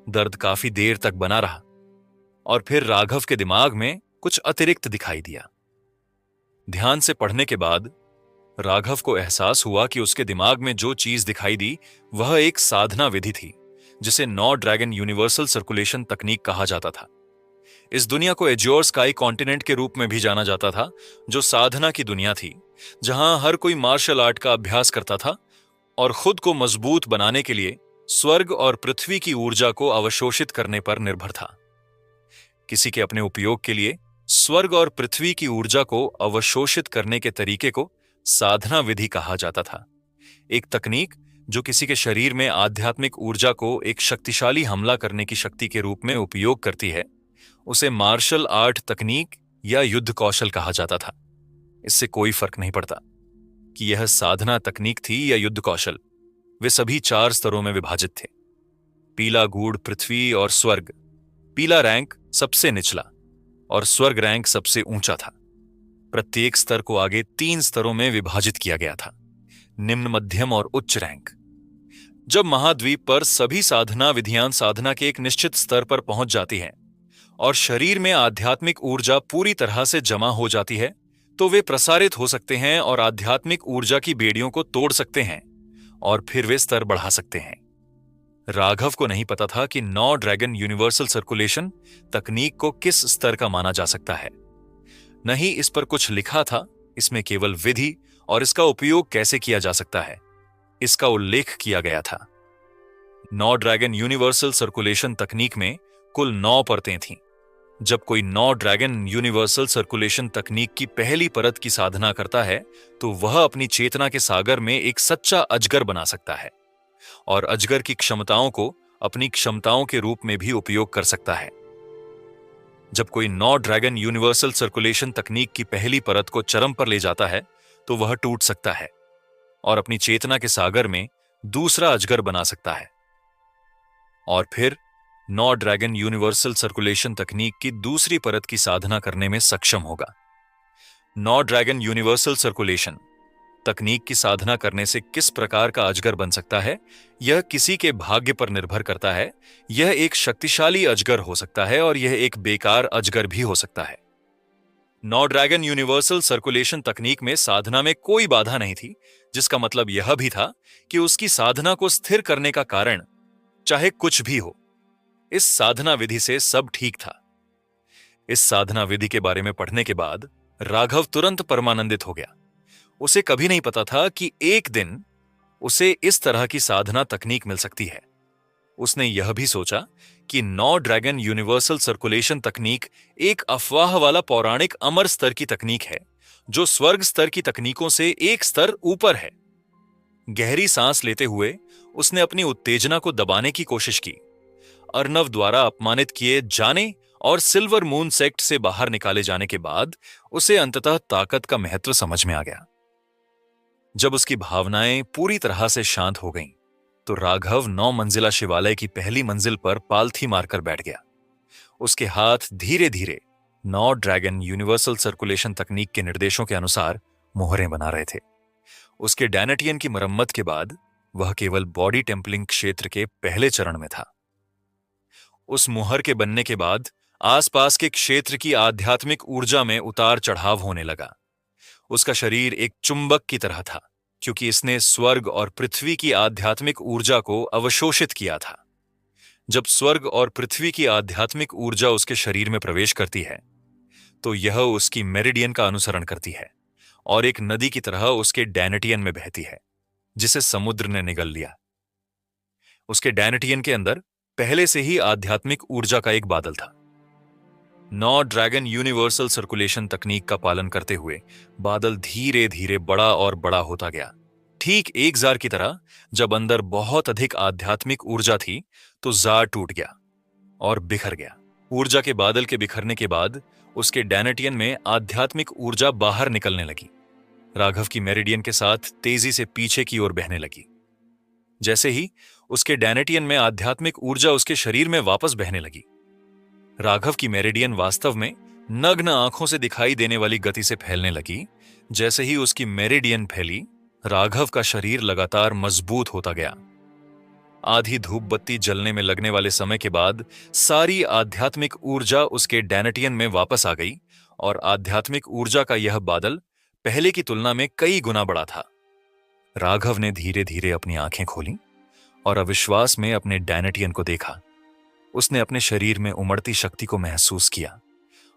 दर्द काफी देर तक बना रहा और फिर राघव के दिमाग में कुछ अतिरिक्त दिखाई दिया। ध्यान से पढ़ने के बाद राघव को एहसास हुआ कि उसके दिमाग में जो चीज दिखाई दी वह एक साधना विधि थी, जिसे नौ ड्रैगन यूनिवर्सल सर्कुलेशन तकनीक कहा जाता था। इस दुनिया को एज्योर स्काई कॉन्टिनेंट के रूप में भी जाना जाता था, जो साधना की दुनिया थी, जहां हर कोई मार्शल आर्ट का अभ्यास करता था और खुद को मजबूत बनाने के लिए स्वर्ग और पृथ्वी की ऊर्जा को अवशोषित करने पर निर्भर था। किसी के अपने उपयोग के लिए स्वर्ग और पृथ्वी की ऊर्जा को अवशोषित करने के तरीके को साधना विधि कहा जाता था। एक तकनीक जो किसी के शरीर में आध्यात्मिक ऊर्जा को एक शक्तिशाली हमला करने की शक्ति के रूप में उपयोग करती है, उसे मार्शल आर्ट तकनीक या युद्ध कौशल कहा जाता था। इससे कोई फर्क नहीं पड़ता कि यह साधना तकनीक थी या युद्ध कौशल, वे सभी 4 स्तरों में विभाजित थे। पीला गूढ़ पृथ्वी और स्वर्ग। पीला रैंक सबसे निचला और स्वर्ग रैंक सबसे ऊंचा था। प्रत्येक स्तर को आगे 3 स्तरों में विभाजित किया गया था, निम्न, मध्यम और उच्च रैंक। जब महाद्वीप पर सभी साधना विधियां साधना के एक निश्चित स्तर पर पहुंच जाती हैं और शरीर में आध्यात्मिक ऊर्जा पूरी तरह से जमा हो जाती है, तो वे प्रसारित हो सकते हैं और आध्यात्मिक ऊर्जा की बेड़ियों को तोड़ सकते हैं और फिर वे स्तर बढ़ा सकते हैं। राघव को नहीं पता था कि 9 ड्रैगन यूनिवर्सल सर्कुलेशन तकनीक को किस स्तर का माना जा सकता है। नहीं इस पर कुछ लिखा था, इसमें केवल विधि और इसका उपयोग कैसे किया जा सकता है, इसका उल्लेख किया गया था। 9 ड्रैगन यूनिवर्सल सर्कुलेशन तकनीक में कुल 9 परतें थीं। जब कोई 9 ड्रैगन यूनिवर्सल सर्कुलेशन तकनीक की पहली परत की साधना करता है, तो वह अपनी चेतना के सागर में एक सच्चा अजगर बना सकता है और अजगर की क्षमताओं को अपनी क्षमताओं के रूप में भी उपयोग कर सकता है। जब कोई 9 ड्रैगन यूनिवर्सल सर्कुलेशन तकनीक की पहली परत को चरम पर ले जाता है, तो वह टूट सकता है और अपनी चेतना के सागर में दूसरा अजगर बना सकता है और फिर 9 ड्रैगन यूनिवर्सल सर्कुलेशन तकनीक की दूसरी परत की साधना करने में सक्षम होगा। 9 ड्रैगन यूनिवर्सल सर्कुलेशन तकनीक की साधना करने से किस प्रकार का अजगर बन सकता है, यह किसी के भाग्य पर निर्भर करता है। यह एक शक्तिशाली अजगर हो सकता है और यह एक बेकार अजगर भी हो सकता है। 9 ड्रैगन यूनिवर्सल सर्कुलेशन तकनीक में साधना में कोई बाधा नहीं थी, जिसका मतलब यह भी था कि उसकी साधना को स्थिर करने का कारण चाहे कुछ भी हो, इस साधना विधि से सब ठीक था। इस साधना विधि के बारे में पढ़ने के बाद राघव तुरंत परमानंदित हो गया। उसे कभी नहीं पता था कि एक दिन उसे इस तरह की साधना तकनीक मिल सकती है। उसने यह भी सोचा कि 9 ड्रैगन यूनिवर्सल सर्कुलेशन तकनीक एक अफवाह वाला पौराणिक अमर स्तर की तकनीक है, जो स्वर्ग स्तर की तकनीकों से एक स्तर ऊपर है। गहरी सांस लेते हुए उसने अपनी उत्तेजना को दबाने की कोशिश की। अर्नव द्वारा अपमानित किए जाने और सिल्वर मून सेक्ट से बाहर निकाले जाने के बाद उसे अंततः ताकत का महत्व समझ में आ गया। जब उसकी भावनाएं पूरी तरह से शांत हो गईं, तो राघव 9 मंजिला शिवालय की पहली मंजिल पर पालथी मारकर बैठ गया। उसके हाथ धीरे धीरे 9 ड्रैगन यूनिवर्सल सर्कुलेशन तकनीक के निर्देशों के अनुसार मोहरें बना रहे थे। उसके डैनेटियन की मरम्मत के बाद वह केवल बॉडी टेम्पलिंग क्षेत्र के पहले चरण में था। उस मुहर के बनने के बाद आसपास के क्षेत्र की आध्यात्मिक ऊर्जा में उतार चढ़ाव होने लगा। उसका शरीर एक चुंबक की तरह था, क्योंकि इसने स्वर्ग और पृथ्वी की आध्यात्मिक ऊर्जा को अवशोषित किया था। जब स्वर्ग और पृथ्वी की आध्यात्मिक ऊर्जा उसके शरीर में प्रवेश करती है, तो यह उसकी मेरिडियन का अनुसरण करती है और एक नदी की तरह उसके डैनेटियन में बहती है, जिसे समुद्र ने निगल लिया। उसके डैनेटियन के अंदर पहले से ही आध्यात्मिक ऊर्जा का एक बादल था। 9 ड्रैगन यूनिवर्सल सर्कुलेशन तकनीक का पालन करते हुए बादल धीरे धीरे बड़ा और बड़ा होता गया, ठीक एक जार की तरह। जब अंदर बहुत अधिक आध्यात्मिक ऊर्जा थी, तो जार टूट गया और बिखर गया। ऊर्जा के बादल के बिखरने के बाद उसके डैनेटियन में आध्यात्मिक ऊर्जा बाहर निकलने लगी। राघव की मेरिडियन के साथ तेजी से पीछे की ओर बहने लगी। जैसे ही उसके डैनेटियन में आध्यात्मिक ऊर्जा उसके शरीर में वापस बहने लगी। राघव की मेरिडियन वास्तव में नग्न आंखों से दिखाई देने वाली गति से फैलने लगी। जैसे ही उसकी मेरिडियन फैली, राघव का शरीर लगातार मजबूत होता गया। आधी धूप बत्ती जलने में लगने वाले समय के बाद सारी आध्यात्मिक ऊर्जा उसके डैनेटियन में वापस आ गई और आध्यात्मिक ऊर्जा का यह बादल पहले की तुलना में कई गुना बड़ा था। राघव ने धीरे धीरे अपनी आंखें खोली और अविश्वास में अपने डैनेटियन को देखा। उसने अपने शरीर में उमड़ती शक्ति को महसूस किया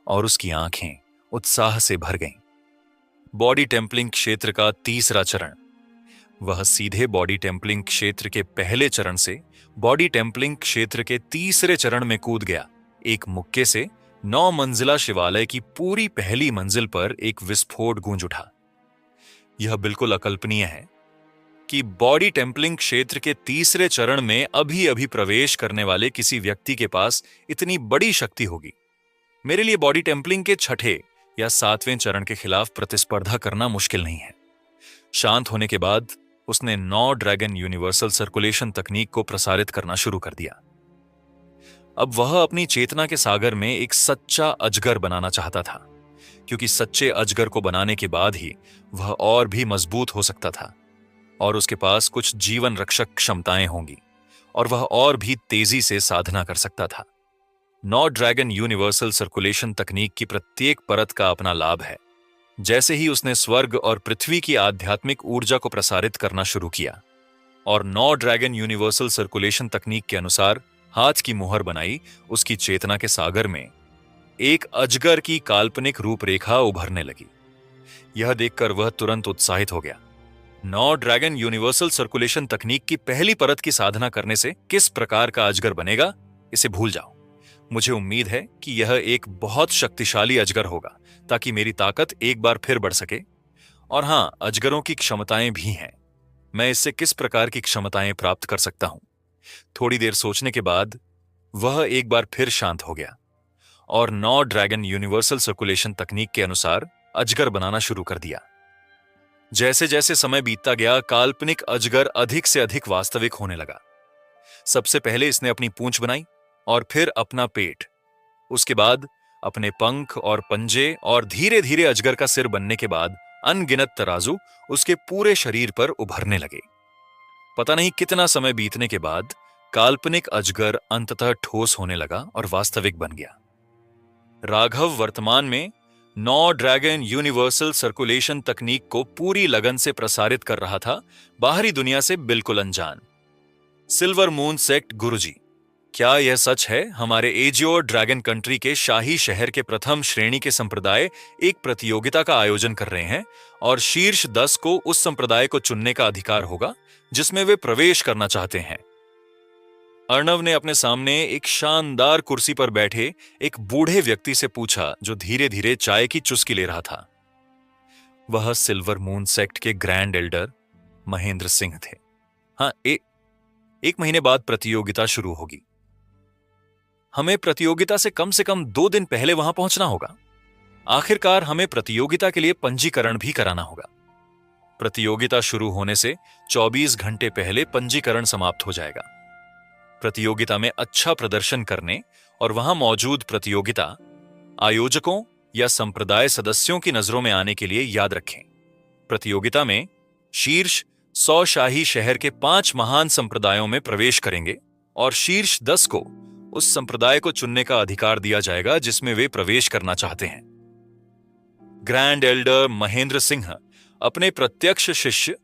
और उसकी आंखें उत्साह से भर गईं। बॉडी टेम्पलिंग क्षेत्र का तीसरा चरण। वह सीधे बॉडी टेम्पलिंग क्षेत्र के पहले चरण से बॉडी टेम्पलिंग क्षेत्र के तीसरे चरण में कूद गया। एक मुक्के से 9 मंजिला शिवालय की पूरी पहली मंजिल पर एक विस्फोट गूंज उठा। यह बिल्कुल अकल्पनीय है कि बॉडी टेम्पलिंग क्षेत्र के तीसरे चरण में अभी अभी प्रवेश करने वाले किसी व्यक्ति के पास इतनी बड़ी शक्ति होगी। मेरे लिए बॉडी टेम्पलिंग के छठे या 7वें चरण के खिलाफ प्रतिस्पर्धा करना मुश्किल नहीं है। शांत होने के बाद उसने 9 ड्रैगन यूनिवर्सल सर्कुलेशन तकनीक को प्रसारित करना शुरू कर दिया। अब वह अपनी चेतना के सागर में एक सच्चा अजगर बनाना चाहता था, क्योंकि सच्चे अजगर को बनाने के बाद ही वह और भी मजबूत हो सकता था और उसके पास कुछ जीवन रक्षक क्षमताएं होंगी और वह और भी तेजी से साधना कर सकता था। 9 ड्रैगन यूनिवर्सल सर्कुलेशन तकनीक की प्रत्येक परत का अपना लाभ है। जैसे ही उसने स्वर्ग और पृथ्वी की आध्यात्मिक ऊर्जा को प्रसारित करना शुरू किया और 9 ड्रैगन यूनिवर्सल सर्कुलेशन तकनीक के अनुसार हाथ की मुहर बनाई, उसकी चेतना के सागर में एक अजगर की काल्पनिक रूपरेखा उभरने लगी। यह देखकर वह तुरंत उत्साहित हो गया। 9 ड्रैगन यूनिवर्सल सर्कुलेशन तकनीक की पहली परत की साधना करने से किस प्रकार का अजगर बनेगा, इसे भूल जाओ। मुझे उम्मीद है कि यह एक बहुत शक्तिशाली अजगर होगा ताकि मेरी ताकत एक बार फिर बढ़ सके। और हां, अजगरों की क्षमताएं भी हैं। मैं इससे किस प्रकार की क्षमताएं प्राप्त कर सकता हूं? थोड़ी देर सोचने के बाद वह एक बार फिर शांत हो गया और 9 ड्रैगन यूनिवर्सल सर्कुलेशन तकनीक के अनुसार अजगर बनाना शुरू कर दिया। जैसे जैसे समय बीतता गया, काल्पनिक अजगर अधिक से अधिक वास्तविक होने लगा। सबसे पहले इसने अपनी पूंछ बनाई और फिर अपना पेट, उसके बाद अपने पंख और पंजे और धीरे धीरे अजगर का सिर बनने के बाद अनगिनत तराजू उसके पूरे शरीर पर उभरने लगे। पता नहीं कितना समय बीतने के बाद काल्पनिक अजगर अंततः ठोस होने लगा और वास्तविक बन गया। राघव वर्तमान में 9 ड्रैगन यूनिवर्सल सर्कुलेशन तकनीक को पूरी लगन से प्रसारित कर रहा था, बाहरी दुनिया से बिल्कुल अनजान। सिल्वर मून सेक्ट गुरुजी, क्या यह सच है हमारे एजियोर ड्रैगन कंट्री के शाही शहर के प्रथम श्रेणी के संप्रदाय एक प्रतियोगिता का आयोजन कर रहे हैं और शीर्ष 10 को उस संप्रदाय को चुनने का अधिकार होगा जिसमें वे प्रवेश करना चाहते हैं? अर्णव ने अपने सामने एक शानदार कुर्सी पर बैठे एक बूढ़े व्यक्ति से पूछा, जो धीरे धीरे चाय की चुस्की ले रहा था। वह सिल्वर मून सेक्ट के ग्रैंड एल्डर महेंद्र सिंह थे। हाँ, एक महीने बाद प्रतियोगिता शुरू होगी। हमें प्रतियोगिता से कम 2 दिन पहले वहां पहुंचना होगा। आखिरकार हमें प्रतियोगिता के लिए पंजीकरण भी कराना होगा। प्रतियोगिता शुरू होने से 24 घंटे पहले पंजीकरण समाप्त हो जाएगा। प्रतियोगिता में अच्छा प्रदर्शन करने और वहां मौजूद प्रतियोगिता आयोजकों या संप्रदाय सदस्यों की नजरों में आने के लिए याद रखें। प्रतियोगिता में शीर्ष 100 शाही शहर के 5 महान संप्रदायों में प्रवेश करेंगे और शीर्ष 10 को उस संप्रदाय को चुनने का अधिकार दिया जाएगा जिसमें वे प्रवेश करना चाहते हैं। ग्रैंड एल्डर महेंद्र सिंह अपने प्रत्यक्ष शिष्य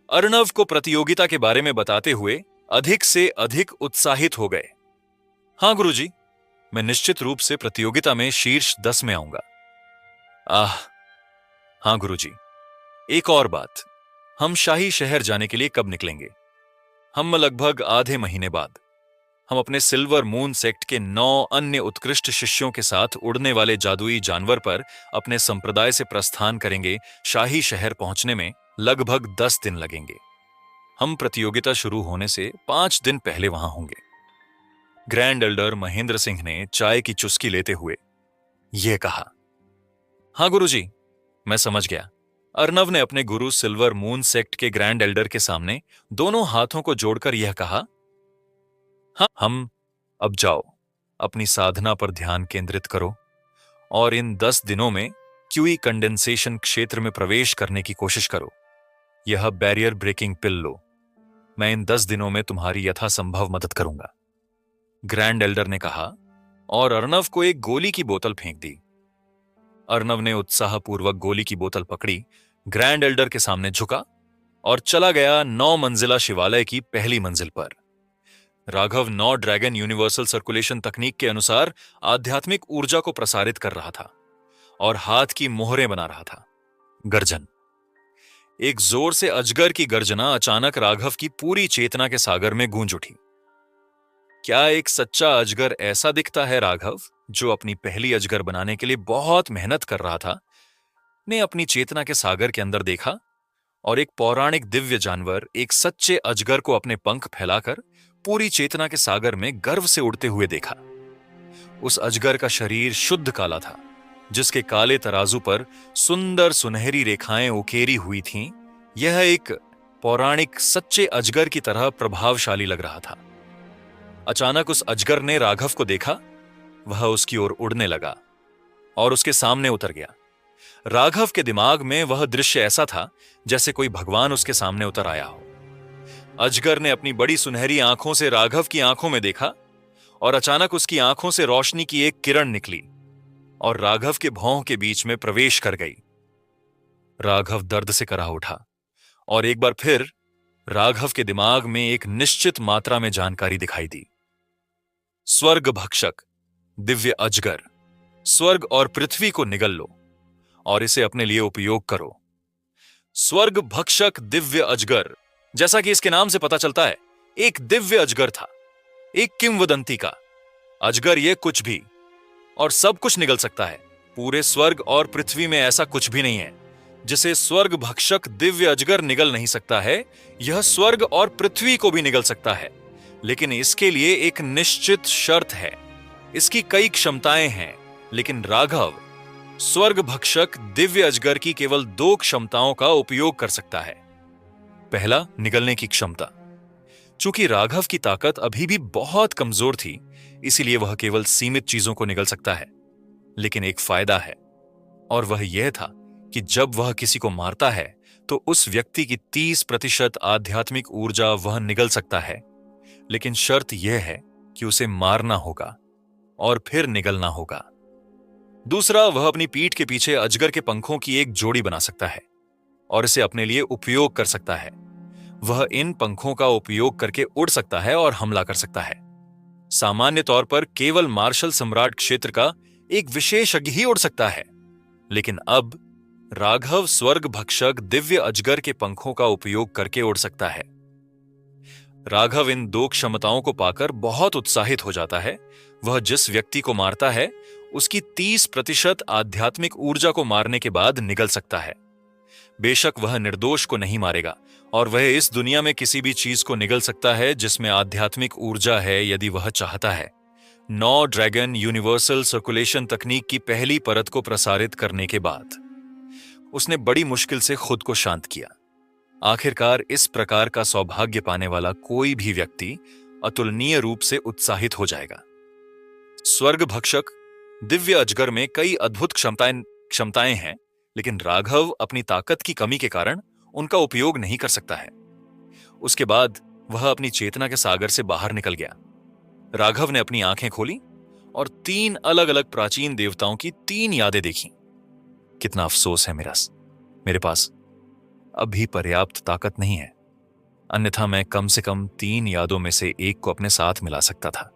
अर्णव को प्रतियोगिता के बारे में बताते हुए अधिक से अधिक उत्साहित हो गए। हां गुरुजी, मैं निश्चित रूप से प्रतियोगिता में शीर्ष 10 में आऊंगा। हां गुरुजी, एक और बात, हम शाही शहर जाने के लिए कब निकलेंगे? हम लगभग आधे महीने बाद। हम अपने सिल्वर मून सेक्ट के 9 अन्य उत्कृष्ट शिष्यों के साथ उड़ने वाले जादुई जानवर पर अपने संप्रदाय से प्रस्थान करेंगे। शाही शहर पहुंचने में लगभग 10 दिन लगेंगे। हम प्रतियोगिता शुरू होने से 5 दिन पहले वहां होंगे। ग्रैंड एल्डर महेंद्र सिंह ने चाय की चुस्की लेते हुए यह कहा। हां गुरुजी, मैं समझ गया। अर्णव ने अपने गुरु सिल्वर मून सेक्ट के ग्रैंड एल्डर के सामने दोनों हाथों को जोड़कर यह कहा, हाँ, हम अब जाओ, अपनी साधना पर ध्यान केंद्रित करो और इन 10 दिनों में क्यूई कंडेंसेशन क्षेत्र में प्रवेश करने की कोशिश करो। यह बैरियर ब्रेकिंग पिल लो। मैं इन 10 दिनों में तुम्हारी यथासंभव मदद करूंगा, ग्रैंड एल्डर ने कहा और अर्नव को एक गोली की बोतल फेंक दी। अर्नव ने उत्साहपूर्वक गोली की बोतल पकड़ी, ग्रैंड एल्डर के सामने झुका और चला गया 9 मंजिला शिवालय की पहली मंजिल पर। राघव 9 ड्रैगन यूनिवर्सल सर्कुलेशन तकनीक के अनुसार आध्यात्मिक ऊर्जा को प्रसारित कर रहा था और हाथ की मोहरें बना रहा था। गर्जन। एक जोर से अजगर की गर्जना अचानक राघव की पूरी चेतना के सागर में गूंज उठी। क्या एक सच्चा अजगर ऐसा दिखता है? राघव, जो अपनी पहली अजगर बनाने के लिए बहुत मेहनत कर रहा था, ने अपनी चेतना के सागर के अंदर देखा और एक पौराणिक दिव्य जानवर, एक सच्चे अजगर को अपने पंख फैलाकर पूरी चेतना के सागर में गर्व से उड़ते हुए देखा। उस अजगर का शरीर शुद्ध काला था, जिसके काले तराजू पर सुंदर सुनहरी रेखाएं उकेरी हुई थीं। यह एक पौराणिक सच्चे अजगर की तरह प्रभावशाली लग रहा था। अचानक उस अजगर ने राघव को देखा, वह उसकी ओर उड़ने लगा और उसके सामने उतर गया। राघव के दिमाग में वह दृश्य ऐसा था जैसे कोई भगवान उसके सामने उतर आया हो। अजगर ने अपनी बड़ी सुनहरी आंखों से राघव की आंखों में देखा और अचानक उसकी आंखों से रोशनी की एक किरण निकली और राघव के भौं के बीच में प्रवेश कर गई। राघव दर्द से कराह उठा और एक बार फिर राघव के दिमाग में एक निश्चित मात्रा में जानकारी दिखाई दी। स्वर्ग भक्षक दिव्य अजगर, स्वर्ग और पृथ्वी को निगल लो और इसे अपने लिए उपयोग करो। स्वर्ग भक्षक दिव्य अजगर, जैसा कि इसके नाम से पता चलता है, एक दिव्य अजगर था, एक किंवदंती का अजगर। ये कुछ भी और सब कुछ निगल सकता है। पूरे स्वर्ग और पृथ्वी में ऐसा कुछ भी नहीं है जिसे स्वर्ग भक्षक दिव्य अजगर निगल नहीं सकता है। यह स्वर्ग और पृथ्वी को भी निगल सकता है, लेकिन इसके लिए एक निश्चित शर्त है। इसकी कई क्षमताएं हैं, लेकिन राघव स्वर्ग भक्षक दिव्य अजगर की केवल 2 क्षमताओं का उपयोग कर सकता है। पहला, निगलने की क्षमता। चूंकि राघव की ताकत अभी भी बहुत कमजोर थी, इसीलिए वह केवल सीमित चीजों को निगल सकता है। लेकिन एक फायदा है, और वह यह था कि जब वह किसी को मारता है तो उस व्यक्ति की 30% आध्यात्मिक ऊर्जा वह निगल सकता है। लेकिन शर्त यह है कि उसे मारना होगा और फिर निगलना होगा। दूसरा, वह अपनी पीठ के पीछे अजगर के पंखों की एक जोड़ी बना सकता है और इसे अपने लिए उपयोग कर सकता है। वह इन पंखों का उपयोग करके उड़ सकता है और हमला कर सकता है। सामान्य तौर पर केवल मार्शल सम्राट क्षेत्र का एक विशेषज्ञ ही उड़ सकता है, लेकिन अब राघव स्वर्ग भक्षक दिव्य अजगर के पंखों का उपयोग करके उड़ सकता है। राघव इन 2 क्षमताओं को पाकर बहुत उत्साहित हो जाता है। वह जिस व्यक्ति को मारता है उसकी 30% आध्यात्मिक ऊर्जा को मारने के बाद निगल सकता है। बेशक वह निर्दोष को नहीं मारेगा और वह इस दुनिया में किसी भी चीज को निगल सकता है जिसमें आध्यात्मिक ऊर्जा है, यदि वह चाहता है। 9 ड्रैगन यूनिवर्सल सर्कुलेशन तकनीक की पहली परत को प्रसारित करने के बाद उसने बड़ी मुश्किल से खुद को शांत किया। आखिरकार इस प्रकार का सौभाग्य पाने वाला कोई भी व्यक्ति अतुलनीय रूप से उत्साहित हो जाएगा। स्वर्ग भक्षक दिव्य अजगर में कई अद्भुत क्षमताएं हैं, लेकिन राघव अपनी ताकत की कमी के कारण उनका उपयोग नहीं कर सकता है। उसके बाद वह अपनी चेतना के सागर से बाहर निकल गया। राघव ने अपनी आंखें खोली और 3 अलग अलग प्राचीन देवताओं की 3 यादें देखीं। कितना अफसोस है मेरे पास अभी पर्याप्त ताकत नहीं है, अन्यथा मैं कम से कम 3 यादों में से एक को अपने साथ मिला सकता था।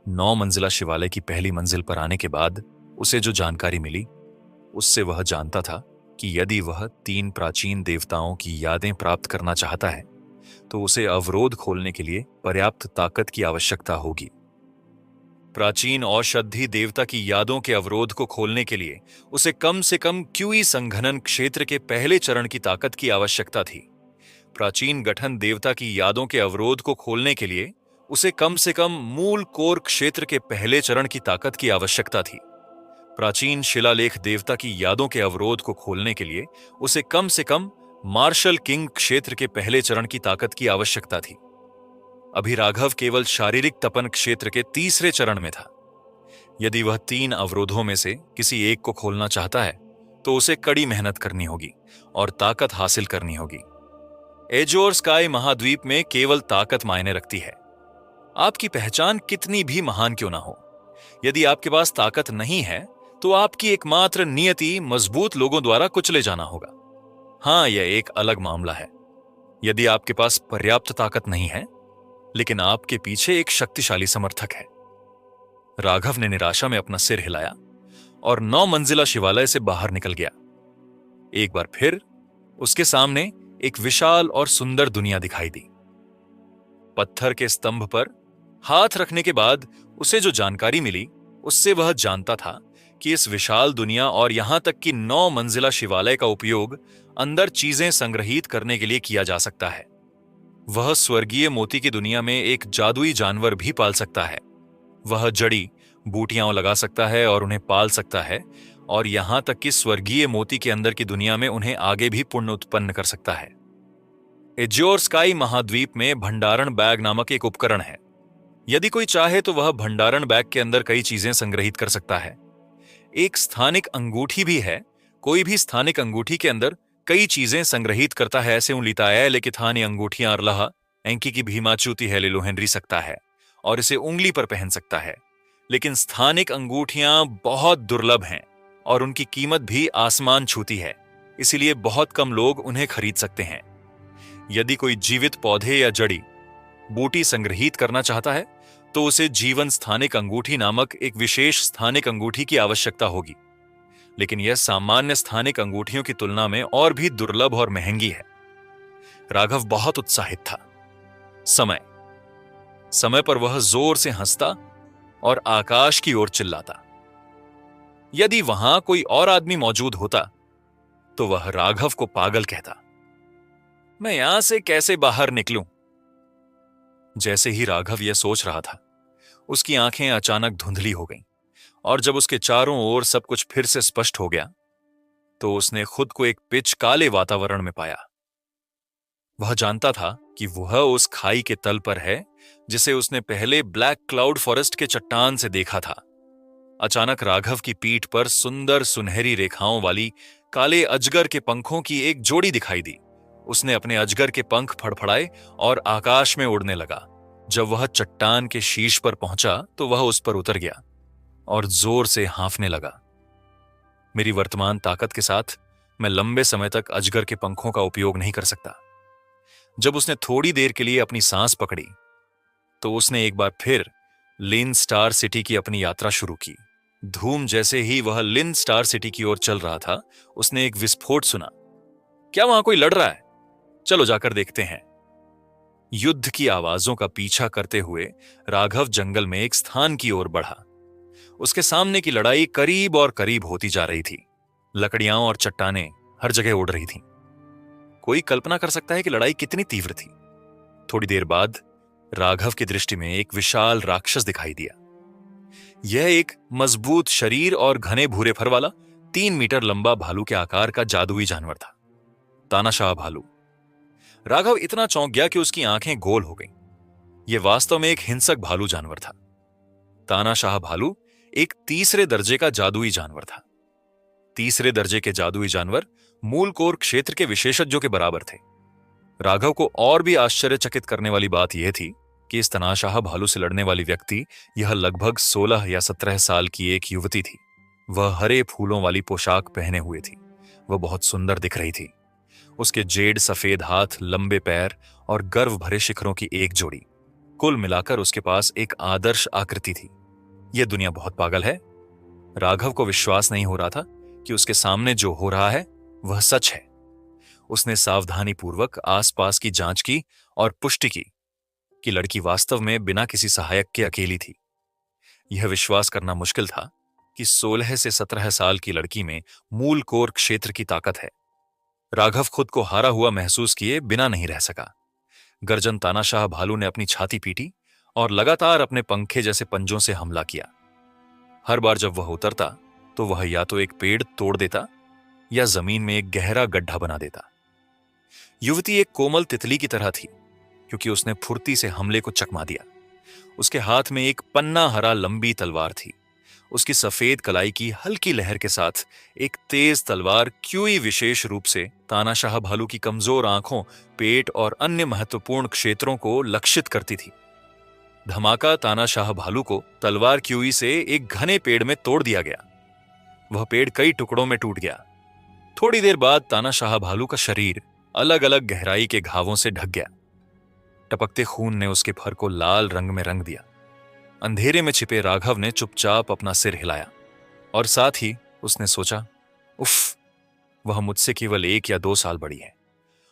9 मंजिला शिवालय की पहली मंजिल पर आने के बाद उसे जो जानकारी मिली, उससे वह जानता था कि यदि वह 3 प्राचीन देवताओं की यादें प्राप्त करना चाहता है तो उसे अवरोध खोलने के लिए पर्याप्त ताकत की आवश्यकता होगी। प्राचीन औषधि देवता की यादों के अवरोध को खोलने के लिए उसे कम से कम क्यूई संघनन क्षेत्र के पहले चरण की ताकत की आवश्यकता थी। प्राचीन गठन देवता की यादों के अवरोध को खोलने के लिए उसे कम से कम मूल कोर क्षेत्र के पहले चरण की ताकत की आवश्यकता थी। प्राचीन शिलालेख देवता की यादों के अवरोध को खोलने के लिए उसे कम से कम मार्शल किंग क्षेत्र के पहले चरण की ताकत की आवश्यकता थी। अभी राघव केवल शारीरिक तपन क्षेत्र के तीसरे चरण में था। यदि वह 3 अवरोधों में से किसी एक को खोलना चाहता है तो उसे कड़ी मेहनत करनी होगी और ताकत हासिल करनी होगी। एजोर स्काई महाद्वीप में केवल ताकत मायने रखती है। आपकी पहचान कितनी भी महान क्यों ना हो, यदि आपके पास ताकत नहीं है तो आपकी एकमात्र नियति मजबूत लोगों द्वारा कुचले जाना होगा। हां, यह एक अलग मामला है यदि आपके पास पर्याप्त ताकत नहीं है लेकिन आपके पीछे एक शक्तिशाली समर्थक है। राघव ने निराशा में अपना सिर हिलाया और 9 मंजिला शिवालय से बाहर निकल गया। एक बार फिर उसके सामने एक विशाल और सुंदर दुनिया दिखाई दी। पत्थर के स्तंभ पर हाथ रखने के बाद उसे जो जानकारी मिली उससे वह जानता था कि इस विशाल दुनिया और यहां तक कि 9 मंजिला शिवालय का उपयोग अंदर चीजें संग्रहित करने के लिए किया जा सकता है। वह स्वर्गीय मोती की दुनिया में एक जादुई जानवर भी पाल सकता है। वह जड़ी बूटियां लगा सकता है और उन्हें पाल सकता है, और यहां तक कि स्वर्गीय मोती के अंदर की दुनिया में उन्हें आगे भी पुण्य उत्पन्न कर सकता है। एज्योर स्काई महाद्वीप में भंडारण बैग नामक एक उपकरण है। यदि कोई चाहे तो वह भंडारण बैग के अंदर कई चीजें संग्रहित कर सकता है। एक स्थानिक अंगूठी भी है। कोई भी स्थानिक अंगूठी के अंदर कई चीजें संग्रहित करता है। ऐसे उलिताया लेकिथानी अंगूठियां अरलहा एंकी की भीमाचूती है लिलो हेनरी सकता है और इसे उंगली पर पहन सकता है। लेकिन स्थानिक अंगूठियां बहुत दुर्लभ हैं और उनकी कीमत भी आसमान छूती है, इसीलिए बहुत कम लोग उन्हें खरीद सकते हैं। यदि कोई जीवित पौधे या जड़ी बूटी संग्रहित करना चाहता है तो उसे जीवन स्थानिक अंगूठी नामक एक विशेष स्थानिक अंगूठी की आवश्यकता होगी, लेकिन यह सामान्य स्थानिक अंगूठियों की तुलना में और भी दुर्लभ और महंगी है। राघव बहुत उत्साहित था। समय पर वह जोर से हंसता और आकाश की ओर चिल्लाता। यदि वहां कोई और आदमी मौजूद होता तो वह राघव को पागल कहता। मैं यहां से कैसे बाहर निकलूं? जैसे ही राघव यह सोच रहा था, उसकी आंखें अचानक धुंधली हो गईं, और जब उसके चारों ओर सब कुछ फिर से स्पष्ट हो गया तो उसने खुद को एक पिच काले वातावरण में पाया। वह जानता था कि वह उस खाई के तल पर है जिसे उसने पहले ब्लैक क्लाउड फॉरेस्ट के चट्टान से देखा था। अचानक राघव की पीठ पर सुंदर सुनहरी रेखाओं वाली काले अजगर के पंखों की एक जोड़ी दिखाई दी। उसने अपने अजगर के पंख फड़फड़ाए और आकाश में उड़ने लगा। जब वह चट्टान के शीर्ष पर पहुंचा तो वह उस पर उतर गया और जोर से हाँफने लगा। मेरी वर्तमान ताकत के साथ मैं लंबे समय तक अजगर के पंखों का उपयोग नहीं कर सकता। जब उसने थोड़ी देर के लिए अपनी सांस पकड़ी तो उसने एक बार फिर लिन स्टार सिटी की अपनी यात्रा शुरू की। धूम जैसे ही वह लिन स्टार सिटी की ओर चल रहा था, उसने एक विस्फोट सुना। क्या वहां कोई लड़ रहा है? चलो जाकर देखते हैं। युद्ध की आवाजों का पीछा करते हुए राघव जंगल में एक स्थान की ओर बढ़ा। उसके सामने की लड़ाई करीब और करीब होती जा रही थी। लकड़ियां और चट्टानें हर जगह उड़ रही थीं। कोई कल्पना कर सकता है कि लड़ाई कितनी तीव्र थी। थोड़ी देर बाद राघव की दृष्टि में एक विशाल राक्षस दिखाई दिया। यह एक मजबूत शरीर और घने भूरे फर वाला 3 मीटर लंबा भालू के आकार का जादुई जानवर था, तानाशाह भालू। राघव इतना चौंक गया कि उसकी आंखें गोल हो गईं। यह वास्तव में एक हिंसक भालू जानवर था। तानाशाह भालू एक तीसरे दर्जे का जादुई जानवर था। तीसरे दर्जे के जादुई जानवर मूल कोर क्षेत्र के विशेषज्ञों के बराबर थे। राघव को और भी आश्चर्यचकित करने वाली बात यह थी कि इस तानाशाह भालू से लड़ने वाली व्यक्ति यह लगभग 16 या 17 साल की एक युवती थी। वह हरे फूलों वाली पोशाक पहने हुए थी। वह बहुत सुंदर दिख रही थी। उसके जेड सफेद हाथ, लंबे पैर और गर्व भरे शिखरों की एक जोड़ी, कुल मिलाकर उसके पास एक आदर्श आकृति थी। यह दुनिया बहुत पागल है। राघव को विश्वास नहीं हो रहा था कि उसके सामने जो हो रहा है वह सच है। उसने सावधानीपूर्वक आसपास की जांच की और पुष्टि की कि लड़की वास्तव में बिना किसी सहायक के अकेली थी। यह विश्वास करना मुश्किल था कि 16 से 17 साल की लड़की में मूल कोर क्षेत्र की ताकत है। राघव खुद को हारा हुआ महसूस किए बिना नहीं रह सका। गर्जन तानाशाह भालू ने अपनी छाती पीटी और लगातार अपने पंखे जैसे पंजों से हमला किया। हर बार जब वह उतरता तो वह या तो एक पेड़ तोड़ देता या जमीन में एक गहरा गड्ढा बना देता। युवती एक कोमल तितली की तरह थी। क्योंकि उसने फुर्ती से हमले को चकमा दिया। उसके हाथ में एक पन्ना हरा लंबी तलवार थी। उसकी सफेद कलाई की हल्की लहर के साथ एक तेज तलवार क्यूई विशेष रूप से तानाशाह भालू की कमजोर आंखों, पेट और अन्य महत्वपूर्ण क्षेत्रों को लक्षित करती थी। धमाका तानाशाह भालू को तलवार क्यूई से एक घने पेड़ में तोड़ दिया गया। वह पेड़ कई टुकड़ों में टूट गया। थोड़ी देर बाद तानाशाह भालू का शरीर अलग अलग गहराई के घावों से ढक गया। टपकते खून ने उसके फर को लाल रंग में रंग दिया। अंधेरे में छिपे राघव ने चुपचाप अपना सिर हिलाया और साथ ही उसने सोचा, उफ, वह मुझसे केवल 1 या 2 साल बड़ी है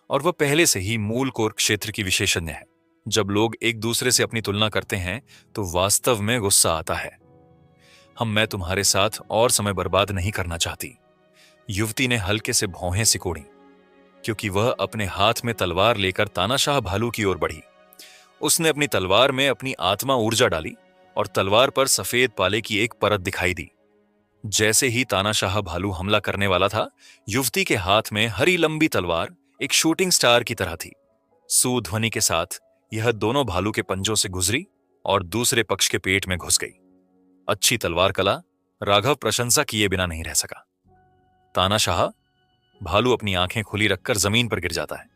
और वह पहले से ही मूल कोर क्षेत्र की विशेषज्ञ है। जब लोग एक दूसरे से अपनी तुलना करते हैं तो वास्तव में गुस्सा आता है। मैं तुम्हारे साथ और समय बर्बाद नहीं करना चाहती। युवती ने हल्के से भौहें सिकोड़ी, क्योंकि वह अपने हाथ में तलवार लेकर तानाशाह भालू की ओर बढ़ी। उसने अपनी तलवार में अपनी आत्मा ऊर्जा डाली और तलवार पर सफेद पाले की एक परत दिखाई दी। जैसे ही तानाशाह भालू हमला करने वाला था, युवती के हाथ में हरी लंबी तलवार एक शूटिंग स्टार की तरह थी। सुध्वनि के साथ यह दोनों भालू के पंजों से गुजरी और दूसरे पक्ष के पेट में घुस गई। अच्छी तलवार कला। राघव प्रशंसा किए बिना नहीं रह सका। तानाशाह भालू अपनी आंखें खुली रखकर जमीन पर गिर जाता है।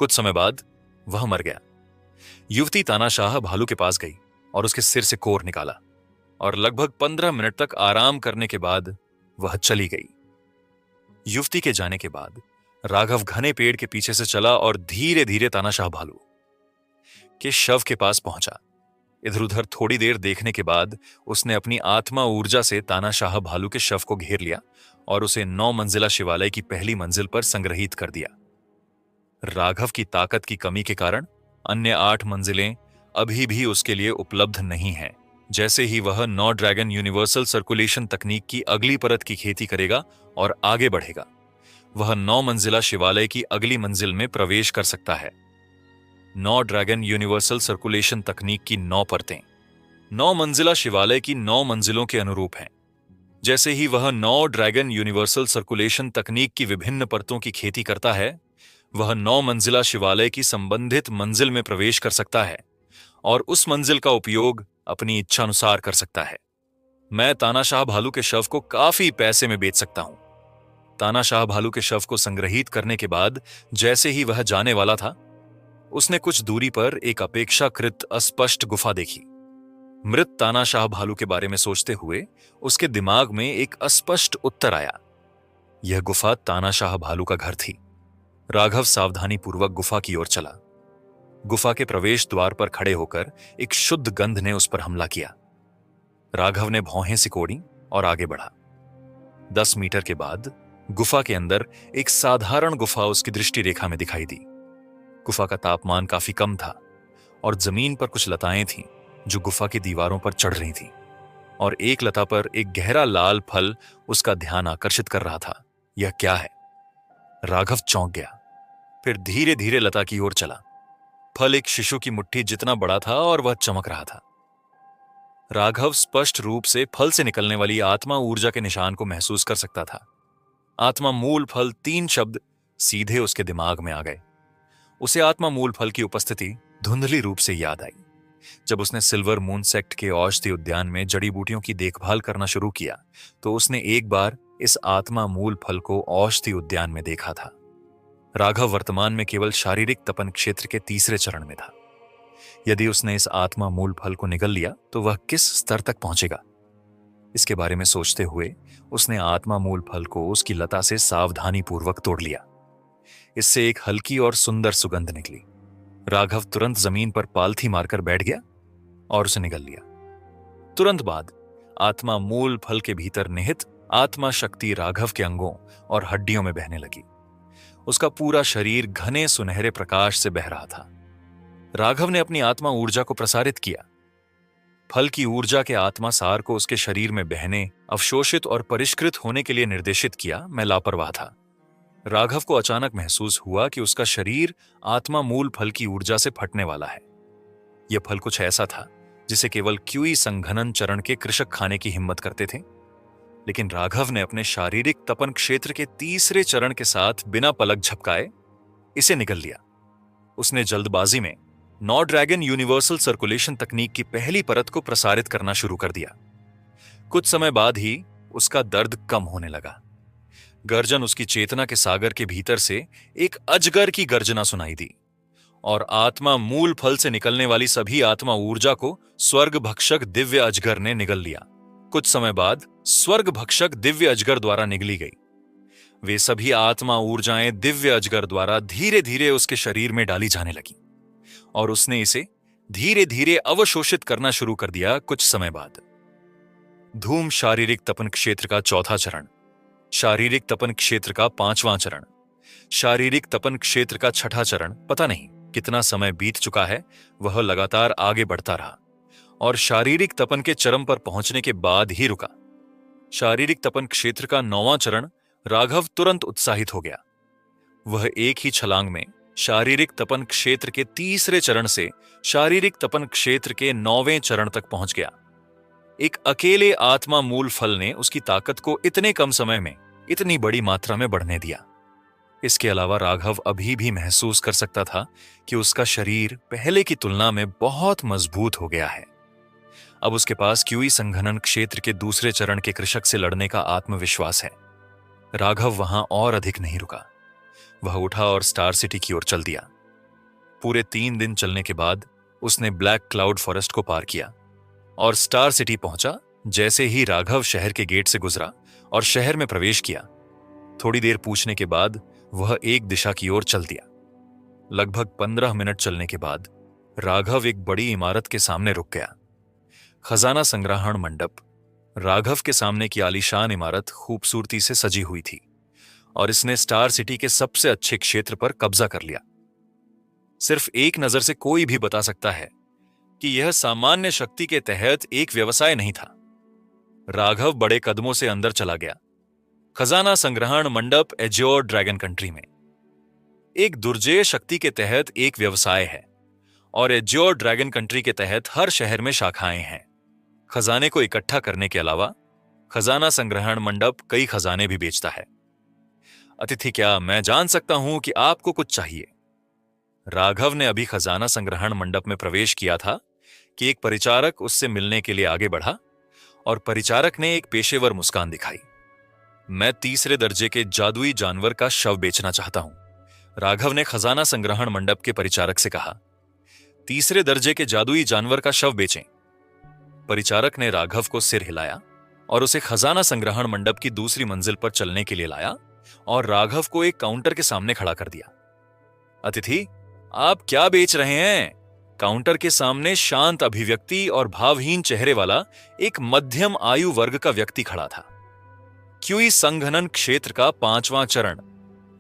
कुछ समय बाद वह मर गया। युवती तानाशाह भालू के पास गई और उसके सिर से कोर निकाला और लगभग 15 मिनट तक आराम करने के बाद वह चली गई। युवती के जाने के बाद राघव घने पेड़ के पीछे से चला और धीरे धीरे तानाशाह भालू के शव के पास पहुंचा। इधर उधर थोड़ी देर देखने के बाद उसने अपनी आत्मा ऊर्जा से तानाशाह भालू के शव को घेर लिया और उसे 9 मंजिला शिवालय की पहली मंजिल पर संग्रहित कर दिया। राघव की ताकत की कमी के कारण अन्य 8 मंजिलें अभी भी उसके लिए उपलब्ध नहीं हैं। जैसे ही वह 9 ड्रैगन यूनिवर्सल सर्कुलेशन तकनीक की अगली परत की खेती करेगा और आगे बढ़ेगा, वह 9 मंजिला शिवालय की अगली मंजिल में प्रवेश कर सकता है। 9 ड्रैगन यूनिवर्सल सर्कुलेशन तकनीक की 9 परतें 9 मंजिला शिवालय की 9 मंजिलों के अनुरूप हैं। जैसे ही वह 9 ड्रैगन यूनिवर्सल सर्कुलेशन तकनीक की विभिन्न परतों की खेती करता है, वह 9 मंजिला शिवालय की संबंधित मंजिल में प्रवेश कर सकता है और उस मंजिल का उपयोग अपनी इच्छानुसार कर सकता है। मैं तानाशाह भालू के शव को काफी पैसे में बेच सकता हूं। तानाशाह भालू के शव को संग्रहित करने के बाद जैसे ही वह जाने वाला था, उसने कुछ दूरी पर एक अपेक्षाकृत अस्पष्ट गुफा देखी। मृत तानाशाह भालू के बारे में सोचते हुए उसके दिमाग में एक अस्पष्ट उत्तर आया। यह गुफा तानाशाह भालू का घर थी। राघव सावधानीपूर्वक गुफा की ओर चला। गुफा के प्रवेश द्वार पर खड़े होकर एक शुद्ध गंध ने उस पर हमला किया। राघव ने भौहें सिकोड़ी और आगे बढ़ा। 10 मीटर के बाद गुफा के अंदर एक साधारण गुफा उसकी दृष्टि रेखा में दिखाई दी। गुफा का तापमान काफी कम था और जमीन पर कुछ लताएं थीं जो गुफा की दीवारों पर चढ़ रही थीं, और एक लता पर एक गहरा लाल फल उसका ध्यान आकर्षित कर रहा था। यह क्या है? राघव चौंक गया, फिर धीरे धीरे लता की ओर चला। फल एक शिशु की मुट्ठी जितना बड़ा था और वह चमक रहा था। राघव स्पष्ट रूप से फल से निकलने वाली आत्मा ऊर्जा के निशान को महसूस कर सकता था। आत्मा मूल फल 3 शब्द सीधे उसके दिमाग में आ गए। उसे आत्मा मूल फल की उपस्थिति धुंधली रूप से याद आई जब उसने सिल्वर मून सेक्ट के औषधि उद्यान में जड़ी बूटियों की देखभाल करना शुरू किया, तो उसने एक बार इस आत्मा मूल फल को औषधि उद्यान में देखा था। राघव वर्तमान में केवल शारीरिक तपन क्षेत्र के 3रे चरण में था। यदि उसने इस आत्मा मूल फल को निगल लिया तो वह किस स्तर तक पहुंचेगा? इसके बारे में सोचते हुए उसने आत्मा मूल फल को उसकी लता से सावधानी पूर्वक तोड़ लिया। इससे एक हल्की और सुंदर सुगंध निकली। राघव तुरंत जमीन पर पालथी मारकर बैठ गया और उसे निगल लिया। तुरंत बाद आत्मा मूल फल के भीतर निहित आत्मा शक्ति राघव के अंगों और हड्डियों में बहने लगी। उसका पूरा शरीर घने सुनहरे प्रकाश से बह रहा था। राघव ने अपनी आत्मा ऊर्जा को प्रसारित किया। फल की ऊर्जा के आत्मा सार को उसके शरीर में बहने, अवशोषित और परिष्कृत होने के लिए निर्देशित किया। मैं लापरवाह था। राघव को अचानक महसूस हुआ कि उसका शरीर आत्मा मूल फल की ऊर्जा से फटने वाला है। यह फल कुछ ऐसा था जिसे केवल क्यूई संघनन चरण के कृषक खाने की हिम्मत करते थे, लेकिन राघव ने अपने शारीरिक तपन क्षेत्र के 3रे चरण के साथ बिना पलक झपकाए इसे निगल लिया। उसने जल्दबाजी में नौ ड्रैगन यूनिवर्सल सर्कुलेशन तकनीक की पहली परत को प्रसारित करना शुरू कर दिया। कुछ समय बाद ही उसका दर्द कम होने लगा। गर्जन उसकी चेतना के सागर के भीतर से एक अजगर की गर्जना सुनाई दी और आत्मा मूल फल से निकलने वाली सभी आत्मा ऊर्जा को स्वर्ग भक्षक दिव्य अजगर ने निगल लिया। कुछ समय बाद स्वर्ग भक्षक दिव्य अजगर द्वारा निगली गई। वे सभी आत्मा ऊर्जाएं दिव्य अजगर द्वारा धीरे धीरे उसके शरीर में डाली जाने लगी और उसने इसे धीरे धीरे अवशोषित करना शुरू कर दिया। कुछ समय बाद धूम शारीरिक तपन क्षेत्र का चौथा चरण, शारीरिक तपन क्षेत्र का पांचवां चरण, शारीरिक तपन क्षेत्र का छठा चरण, पता नहीं कितना समय बीत चुका है, वह लगातार आगे बढ़ता रहा और शारीरिक तपन के चरम पर पहुंचने के बाद ही रुका। शारीरिक तपन क्षेत्र का नौवां चरण राघव तुरंत उत्साहित हो गया। वह एक ही छलांग में शारीरिक तपन क्षेत्र के तीसरे चरण से शारीरिक तपन क्षेत्र के 9वें चरण तक पहुंच गया। एक अकेले आत्मा मूल फल ने उसकी ताकत को इतने कम समय में इतनी बड़ी मात्रा में बढ़ने दिया। इसके अलावा राघव अभी भी महसूस कर सकता था कि उसका शरीर पहले की तुलना में बहुत मजबूत हो गया है। अब उसके पास क्यूई संघनन क्षेत्र के दूसरे चरण के कृषक से लड़ने का आत्मविश्वास है। राघव वहां और अधिक नहीं रुका। वह उठा और स्टार सिटी की ओर चल दिया। पूरे 3 दिन चलने के बाद उसने ब्लैक क्लाउड फॉरेस्ट को पार किया और स्टार सिटी पहुंचा। जैसे ही राघव शहर के गेट से गुजरा और शहर में प्रवेश किया, थोड़ी देर पूछने के बाद वह एक दिशा की ओर चल दिया। लगभग 15 मिनट चलने के बाद राघव एक बड़ी इमारत के सामने रुक गया। खजाना संग्रहण मंडप। राघव के सामने की आलीशान इमारत खूबसूरती से सजी हुई थी और इसने स्टार सिटी के सबसे अच्छे क्षेत्र पर कब्जा कर लिया। सिर्फ एक नजर से कोई भी बता सकता है कि यह सामान्य शक्ति के तहत एक व्यवसाय नहीं था। राघव बड़े कदमों से अंदर चला गया। खजाना संग्रहण मंडप एज्योर ड्रैगन कंट्री में एक दुर्जेय शक्ति के तहत एक व्यवसाय है और एज्योर ड्रैगन कंट्री के तहत हर शहर में शाखाएं हैं। खजाने को इकट्ठा करने के अलावा खजाना संग्रहण मंडप कई खजाने भी बेचता है। अतिथि, क्या मैं जान सकता हूं कि आपको कुछ चाहिए? राघव ने अभी खजाना संग्रहण मंडप में प्रवेश किया था कि एक परिचारक उससे मिलने के लिए आगे बढ़ा और परिचारक ने एक पेशेवर मुस्कान दिखाई। मैं तीसरे दर्जे के जादुई जानवर का शव बेचना चाहता हूं, राघव ने खजाना संग्रहण मंडप के परिचारक से कहा। तीसरे दर्जे के जादुई जानवर का शव बेचें। परिचारक ने राघव को सिर हिलाया और उसे खजाना संग्रहण मंडप की दूसरी मंजिल पर चलने के लिए लाया और राघव को एक काउंटर के सामने खड़ा कर दिया। अतिथि, आप क्या बेच रहे हैं? काउंटर के सामने शांत अभिव्यक्ति और भावहीन चेहरे वाला एक मध्यम आयु वर्ग का व्यक्ति खड़ा था। क्यूई संघनन क्षेत्र का 5वां चरण।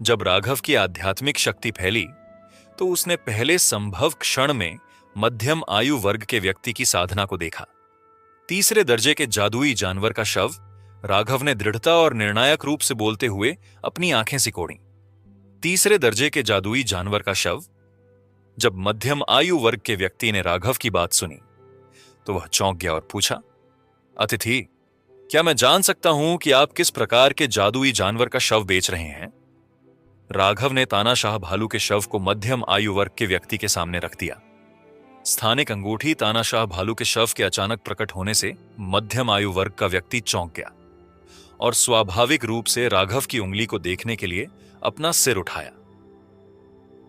जब राघव की आध्यात्मिक शक्ति फैली तो उसने पहले संभव क्षण में मध्यम आयु वर्ग के व्यक्ति की साधना को देखा। तीसरे दर्जे के जादुई जानवर का शव। राघव ने दृढ़ता और निर्णायक रूप से बोलते हुए अपनी आंखें सिकोड़ी। तीसरे दर्जे के जादुई जानवर का शव। जब मध्यम आयु वर्ग के व्यक्ति ने राघव की बात सुनी तो वह चौंक गया और पूछा, अतिथि, क्या मैं जान सकता हूं कि आप किस प्रकार के जादुई जानवर का शव बेच रहे हैं? राघव ने तानाशाह भालू के शव को मध्यम आयु वर्ग के व्यक्ति के सामने रख दिया। स्थानिक अंगूठी तानाशाह भालू के शव के अचानक प्रकट होने से मध्यम आयु वर्ग का व्यक्ति चौंक गया और स्वाभाविक रूप से राघव की उंगली को देखने के लिए अपना सिर उठाया।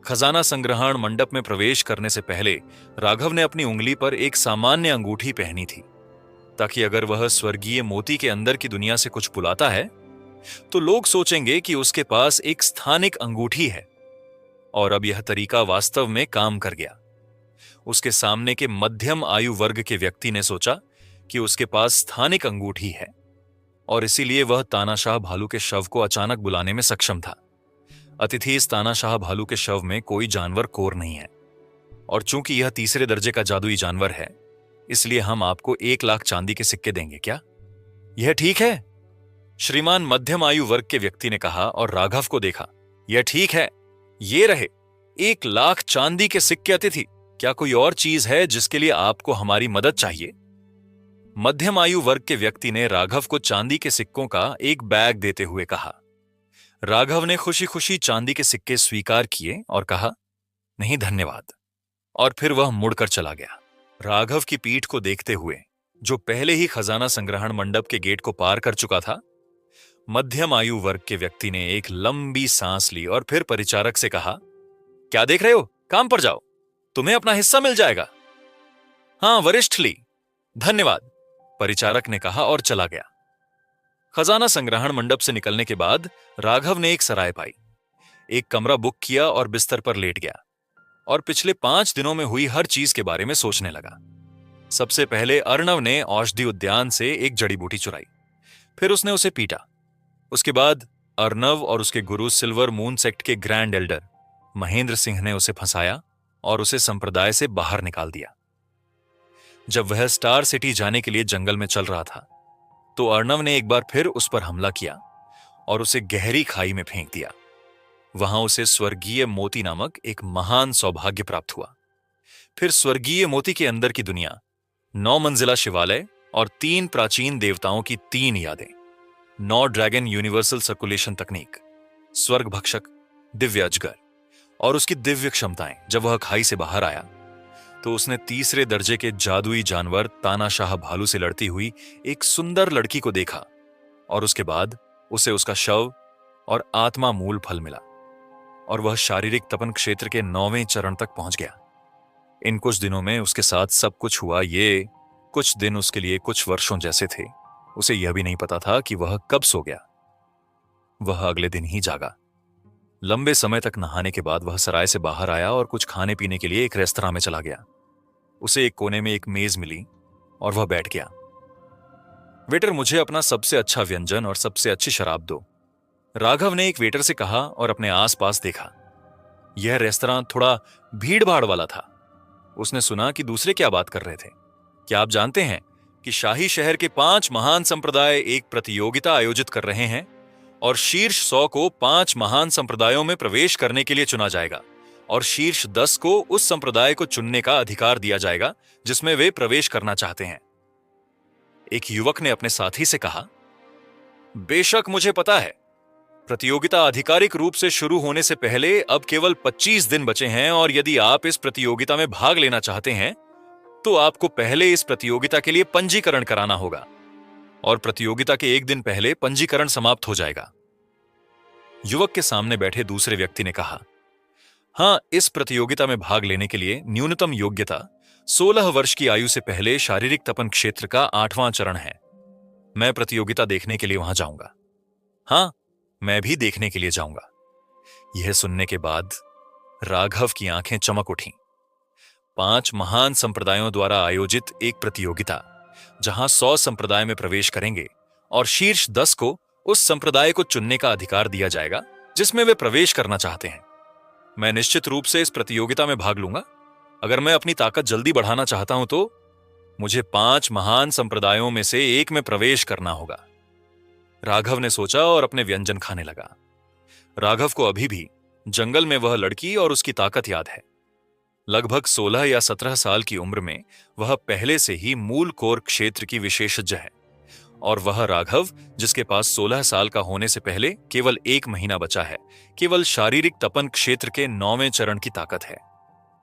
खजाना संग्रहण मंडप में प्रवेश करने से पहले राघव ने अपनी उंगली पर एक सामान्य अंगूठी पहनी थी ताकि अगर वह स्वर्गीय मोती के अंदर की दुनिया से कुछ बुलाता है तो लोग सोचेंगे कि उसके पास एक स्थानिक अंगूठी है। और अब यह तरीका वास्तव में काम कर गया। उसके सामने के मध्यम आयु वर्ग के व्यक्ति ने सोचा कि उसके पास स्थानिक अंगूठी है और इसीलिए वह तानाशाह भालू के शव को अचानक बुलाने में सक्षम था। अतिथि, इस तानाशाह भालू के शव में कोई जानवर कोर नहीं है और चूंकि यह तीसरे दर्जे का जादुई जानवर है इसलिए हम आपको 1 लाख चांदी के सिक्के देंगे। क्या यह ठीक है? श्रीमान मध्यम आयु वर्ग के व्यक्ति ने कहा और राघव को देखा। यह ठीक है, ये रहे 1 लाख चांदी के सिक्के। अतिथि, क्या कोई और चीज है जिसके लिए आपको हमारी मदद चाहिए? मध्यम आयु वर्ग के व्यक्ति ने राघव को चांदी के सिक्कों का एक बैग देते हुए कहा। राघव ने खुशी खुशी चांदी के सिक्के स्वीकार किए और कहा, नहीं धन्यवाद। और फिर वह मुड़कर चला गया। राघव की पीठ को देखते हुए, जो पहले ही खजाना संग्रहण मंडप के गेट को पार कर चुका था, मध्यम आयु वर्ग के व्यक्ति ने एक लंबी सांस ली और फिर परिचारक से कहा, क्या देख रहे हो, काम पर जाओ, तुम्हें अपना हिस्सा मिल जाएगा। हां वरिष्ठ ली, धन्यवाद, परिचारक ने कहा और चला गया। खजाना संग्रहण मंडप से निकलने के बाद राघव ने एक सराय पाई, एक कमरा बुक किया और बिस्तर पर लेट गया और पिछले 5 दिनों में हुई हर चीज के बारे में सोचने लगा। सबसे पहले अर्णव ने औषधि उद्यान से एक जड़ी बूटी चुराई, फिर उसने उसे पीटा। उसके बाद अर्णव और उसके गुरु सिल्वर मून सेक्ट के ग्रैंड एल्डर महेंद्र सिंह ने उसे फंसाया और उसे संप्रदाय से बाहर निकाल दिया। जब वह स्टार सिटी जाने के लिए जंगल में चल रहा था तो अर्णव ने एक बार फिर उस पर हमला किया और उसे गहरी खाई में फेंक दिया। वहां उसे स्वर्गीय मोती नामक एक महान सौभाग्य प्राप्त हुआ। फिर स्वर्गीय मोती के अंदर की दुनिया, 9 मंजिला शिवालय और 3 प्राचीन देवताओं की 3 यादें, 9 ड्रैगन यूनिवर्सल सर्कुलेशन तकनीक, स्वर्ग भक्षक, दिव्य अजगर और उसकी दिव्य क्षमताएं। जब वह खाई से बाहर आया तो उसने तीसरे दर्जे के जादुई जानवर तानाशाह भालू से लड़ती हुई एक सुंदर लड़की को देखा और उसके बाद उसे उसका शव और आत्मा मूल फल मिला और वह शारीरिक तपन क्षेत्र के 9वें चरण तक पहुंच गया। इन कुछ दिनों में उसके साथ सब कुछ हुआ। ये कुछ दिन उसके लिए कुछ वर्षों जैसे थे। उसे यह भी नहीं पता था कि वह कब सो गया। वह अगले दिन ही जागा। लंबे समय तक नहाने के बाद वह सराय से बाहर आया और कुछ खाने पीने के लिए एक रेस्तरां में चला गया। उसे एक कोने में एक मेज मिली और वह बैठ गया। वेटर, मुझे अपना सबसे अच्छा व्यंजन और सबसे अच्छी शराब दो, राघव ने एक वेटर से कहा और अपने आसपास देखा। यह रेस्तरां थोड़ा भीड़ भाड़ वाला था। उसने सुना कि दूसरे क्या बात कर रहे थे। क्या आप जानते हैं कि शाही शहर के 5 महान संप्रदाय एक प्रतियोगिता आयोजित कर रहे हैं और शीर्ष 100 को 5 महान संप्रदायों में प्रवेश करने के लिए चुना जाएगा और शीर्ष 10 को उस संप्रदाय को चुनने का अधिकार दिया जाएगा जिसमें वे प्रवेश करना चाहते हैं। एक युवक ने अपने साथी से कहा, बेशक मुझे पता है, प्रतियोगिता आधिकारिक रूप से शुरू होने से पहले अब केवल 25 दिन बचे हैं और यदि आप इस प्रतियोगिता में भाग लेना चाहते हैं तो आपको पहले इस प्रतियोगिता के लिए पंजीकरण कराना होगा और प्रतियोगिता के 1 दिन पहले पंजीकरण समाप्त हो जाएगा। युवक के सामने बैठे दूसरे व्यक्ति ने कहा, हां, इस प्रतियोगिता में भाग लेने के लिए न्यूनतम योग्यता 16 वर्ष की आयु से पहले शारीरिक तपन क्षेत्र का 8वां चरण है। मैं प्रतियोगिता देखने के लिए वहां जाऊंगा। हां, मैं भी देखने के लिए जाऊंगा। यह सुनने के बाद राघव की आंखें चमक उठीं। 5 महान संप्रदायों द्वारा आयोजित एक प्रतियोगिता जहां 100 संप्रदाय में प्रवेश करेंगे और शीर्ष 10 को उस संप्रदाय को चुनने का अधिकार दिया जाएगा जिसमें वे प्रवेश करना चाहते हैं। मैं निश्चित रूप से इस प्रतियोगिता में भाग लूंगा। अगर मैं अपनी ताकत जल्दी बढ़ाना चाहता हूं तो मुझे 5 महान संप्रदायों में से एक में प्रवेश करना होगा। राघव ने सोचा और अपने व्यंजन खाने लगा। राघव को अभी भी जंगल में वह लड़की और उसकी ताकत याद है। लगभग 16 या 17 साल की उम्र में वह पहले से ही मूल कोर क्षेत्र की विशेषज्ञ है और वह राघव जिसके पास 16 साल का होने से पहले केवल 1 महीना बचा है, केवल शारीरिक तपन क्षेत्र के 9वें चरण की ताकत है।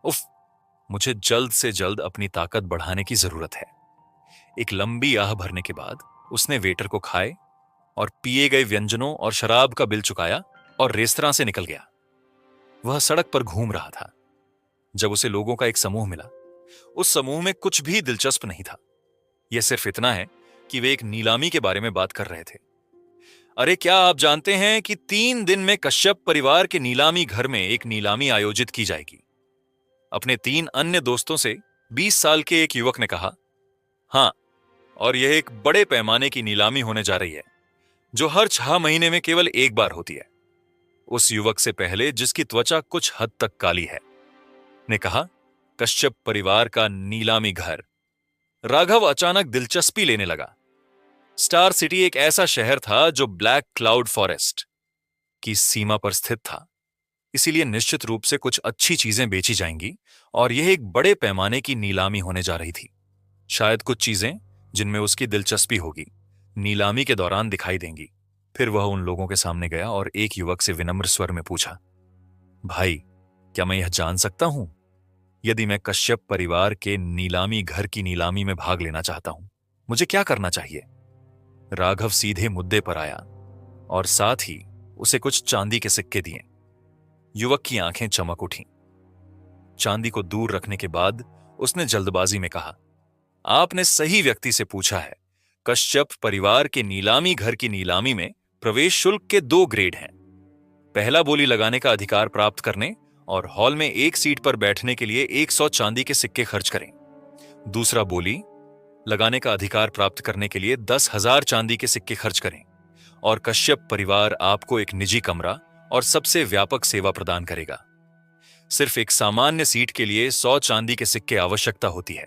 उफ, मुझे जल्द से जल्द अपनी ताकत बढ़ाने की जरूरत है। एक लंबी आह भरने के बाद उसने वेटर को खाए और पिए गए व्यंजनों और शराब का बिल चुकाया और रेस्तरां से निकल गया। वह सड़क पर घूम रहा था जब उसे लोगों का एक समूह मिला। उस समूह में कुछ भी दिलचस्प नहीं था। यह सिर्फ इतना है कि वे एक नीलामी के बारे में बात कर रहे थे। अरे, क्या आप जानते हैं कि 3 दिन में कश्यप परिवार के नीलामी घर में एक नीलामी आयोजित की जाएगी? अपने 3 अन्य दोस्तों से 20 साल के एक युवक ने कहा, हां, और यह एक बड़े पैमाने की नीलामी होने जा रही है जो हर 6 महीने में केवल एक बार होती है। उस युवक से पहले, जिसकी त्वचा कुछ हद तक काली है, ने कहा, कश्यप परिवार का नीलामी घर। राघव अचानक दिलचस्पी लेने लगा। स्टार सिटी एक ऐसा शहर था जो ब्लैक क्लाउड फॉरेस्ट की सीमा पर स्थित था, इसीलिए निश्चित रूप से कुछ अच्छी चीजें बेची जाएंगी और यह एक बड़े पैमाने की नीलामी होने जा रही थी। शायद कुछ चीजें जिनमें उसकी दिलचस्पी होगी नीलामी के दौरान दिखाई देंगी। फिर वह उन लोगों के सामने गया और एक युवक से विनम्र स्वर में पूछा, भाई, क्या मैं यह जान सकता हूं यदि मैं कश्यप परिवार के नीलामी घर की नीलामी में भाग लेना चाहता हूं, मुझे क्या करना चाहिए? राघव सीधे मुद्दे पर आया और साथ ही उसे कुछ चांदी के सिक्के दिए। युवक की आंखें चमक उठीं। चांदी को दूर रखने के बाद उसने जल्दबाजी में कहा, आपने सही व्यक्ति से पूछा है। कश्यप परिवार के नीलामी घर की नीलामी में प्रवेश शुल्क के 2 ग्रेड हैं। पहला बोली लगाने का अधिकार प्राप्त करने और हॉल में एक सीट पर बैठने के लिए 100 चांदी के सिक्के खर्च करें। दूसरा बोली लगाने का अधिकार प्राप्त करने के लिए 10,000 चांदी के सिक्के खर्च करें और कश्यप परिवार आपको एक निजी कमरा और सबसे व्यापक सेवा प्रदान करेगा। सिर्फ एक सामान्य सीट के लिए 100 चांदी के सिक्के आवश्यकता होती है।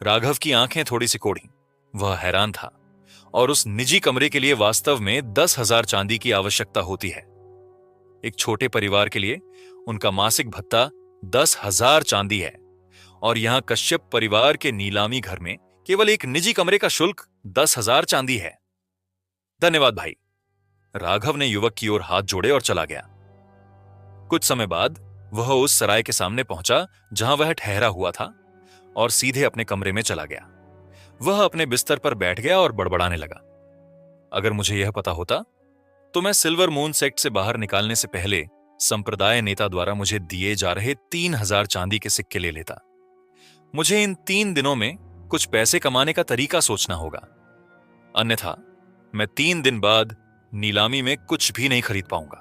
राघव की आंखें थोड़ी सी कोड़ी। वह हैरान था और उस निजी कमरे के लिए वास्तव में 10,000 चांदी की आवश्यकता होती है। एक छोटे परिवार के लिए उनका मासिक भत्ता 10,000 चांदी है और यहां कश्यप परिवार के नीलामी घर में केवल एक निजी कमरे का शुल्क 10,000 चांदी है। धन्यवाद भाई। राघव ने युवक की ओर हाथ जोड़े और चला गया। कुछ समय बाद वह उस सराय के सामने पहुंचा जहां वह ठहरा हुआ था और सीधे अपने कमरे में चला गया। वह अपने बिस्तर पर बैठ गया और बड़बड़ाने लगा, अगर मुझे यह पता होता तो मैं सिल्वर मून सेक्ट से बाहर निकालने से पहले संप्रदाय नेता द्वारा मुझे दिए जा रहे 3,000 चांदी के सिक्के ले लेता। मुझे इन 3 दिनों में कुछ पैसे कमाने का तरीका सोचना होगा, अन्यथा मैं 3 दिन बाद नीलामी में कुछ भी नहीं खरीद पाऊंगा।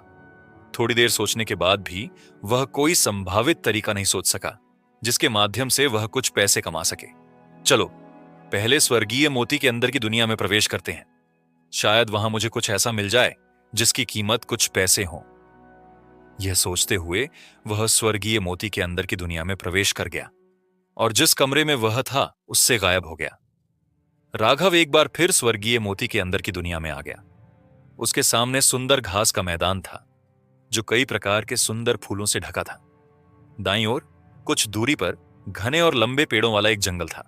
थोड़ी देर सोचने के बाद भी वह कोई संभावित तरीका नहीं सोच सका जिसके माध्यम से वह कुछ पैसे कमा सके। चलो पहले स्वर्गीय मोती के अंदर की दुनिया में प्रवेश करते हैं, शायद वहां मुझे कुछ ऐसा मिल जाए जिसकी कीमत कुछ पैसे हो। यह सोचते हुए वह स्वर्गीय मोती के अंदर की दुनिया में प्रवेश कर गया और जिस कमरे में वह था उससे गायब हो गया। राघव एक बार फिर स्वर्गीय मोती के अंदर की दुनिया में आ गया। उसके सामने सुंदर घास का मैदान था जो कई प्रकार के सुंदर फूलों से ढका था। दाईं ओर कुछ दूरी पर घने और लंबे पेड़ों वाला एक जंगल था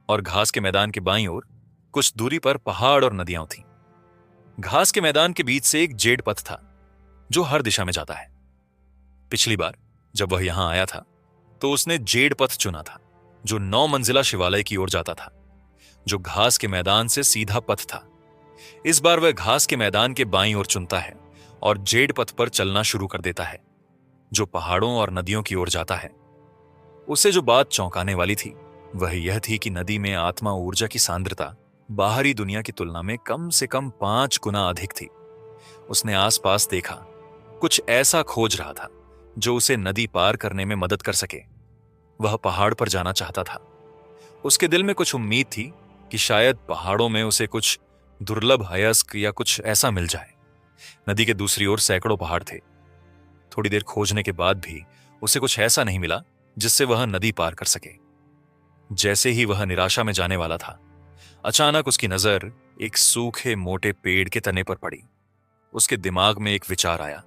और घास के मैदान के बाईं ओर कुछ दूरी पर पहाड़ और नदियां थीं। घास के मैदान के बीच से एक जेड पथ था जो हर दिशा में जाता है। पिछली बार जब वह यहां आया था तो उसने जेड पथ चुना था जो 9 मंजिला शिवालय की ओर जाता था, जो घास के मैदान से सीधा पथ था। इस बार वह घास के मैदान के बाईं ओर चुनता है और जेड पथ पर चलना शुरू कर देता है जो पहाड़ों और नदियों की ओर जाता है। उसे जो बात चौंकाने वाली थी वह यह थी कि नदी में आत्मा ऊर्जा की सांद्रता बाहरी दुनिया की तुलना में कम से कम 5 गुना अधिक थी। उसने आसपास देखा, कुछ ऐसा खोज रहा था जो उसे नदी पार करने में मदद कर सके। वह पहाड़ पर जाना चाहता था। उसके दिल में कुछ उम्मीद थी कि शायद पहाड़ों में उसे कुछ दुर्लभ अयस्क या कुछ ऐसा मिल जाए। नदी के दूसरी ओर सैकड़ों पहाड़ थे। थोड़ी देर खोजने के बाद भी उसे कुछ ऐसा नहीं मिला जिससे वह नदी पार कर सके। जैसे ही वह निराशा में जाने वाला था, अचानक उसकी नजर एक सूखे मोटे पेड़ के तने पर पड़ी। उसके दिमाग में एक विचार आया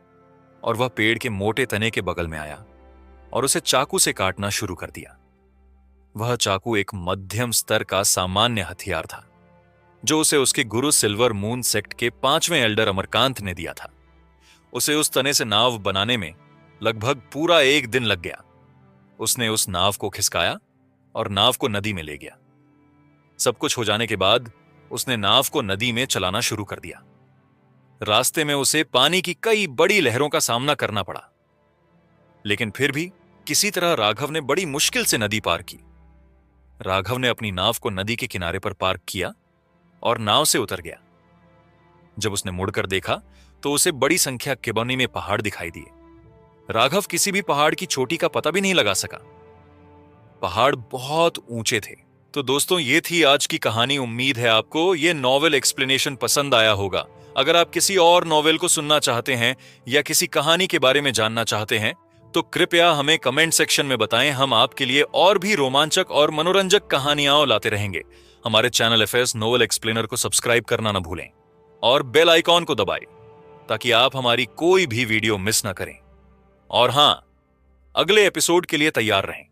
और वह पेड़ के मोटे तने के बगल में आया और उसे चाकू से काटना शुरू कर दिया। वह चाकू एक मध्यम स्तर का सामान्य हथियार था जो उसे उसके गुरु सिल्वर मून सेक्ट के 5वें एल्डर अमरकांत ने दिया था। उसे उस तने से नाव बनाने में लगभग पूरा 1 दिन लग गया। उसने उस नाव को खिसकाया और नाव को नदी में ले गया। सब कुछ हो जाने के बाद उसने नाव को नदी में चलाना शुरू कर दिया। रास्ते में उसे पानी की कई बड़ी लहरों का सामना करना पड़ा, लेकिन फिर भी किसी तरह राघव ने बड़ी मुश्किल से नदी पार की। राघव ने अपनी नाव को नदी के किनारे पर पार्क किया और नाव से उतर गया। जब उसने मुड़कर देखा तो उसे बड़ी संख्या के बने में पहाड़ दिखाई दिए। राघव किसी भी पहाड़ की चोटी का पता भी नहीं लगा सका। पहाड़ बहुत ऊंचे थे। तो दोस्तों, ये थी आज की कहानी। उम्मीद है आपको ये नॉवेल एक्सप्लेनेशन पसंद आया होगा। अगर आप किसी और नॉवेल को सुनना चाहते हैं या किसी कहानी के बारे में जानना चाहते हैं तो कृपया हमें कमेंट सेक्शन में बताएं। हम आपके लिए और भी रोमांचक और मनोरंजक कहानियां लाते रहेंगे। हमारे चैनल एफएस नोवेल एक्सप्लेनर को सब्सक्राइब करना न भूलें और बेल आइकॉन को दबाएं ताकि आप हमारी कोई भी वीडियो मिस ना करें। और हां, अगले एपिसोड के लिए तैयार रहें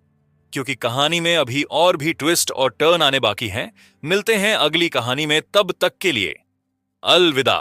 क्योंकि कहानी में अभी और भी ट्विस्ट और टर्न आने बाकी हैं। मिलते हैं अगली कहानी में, तब तक के लिए अलविदा।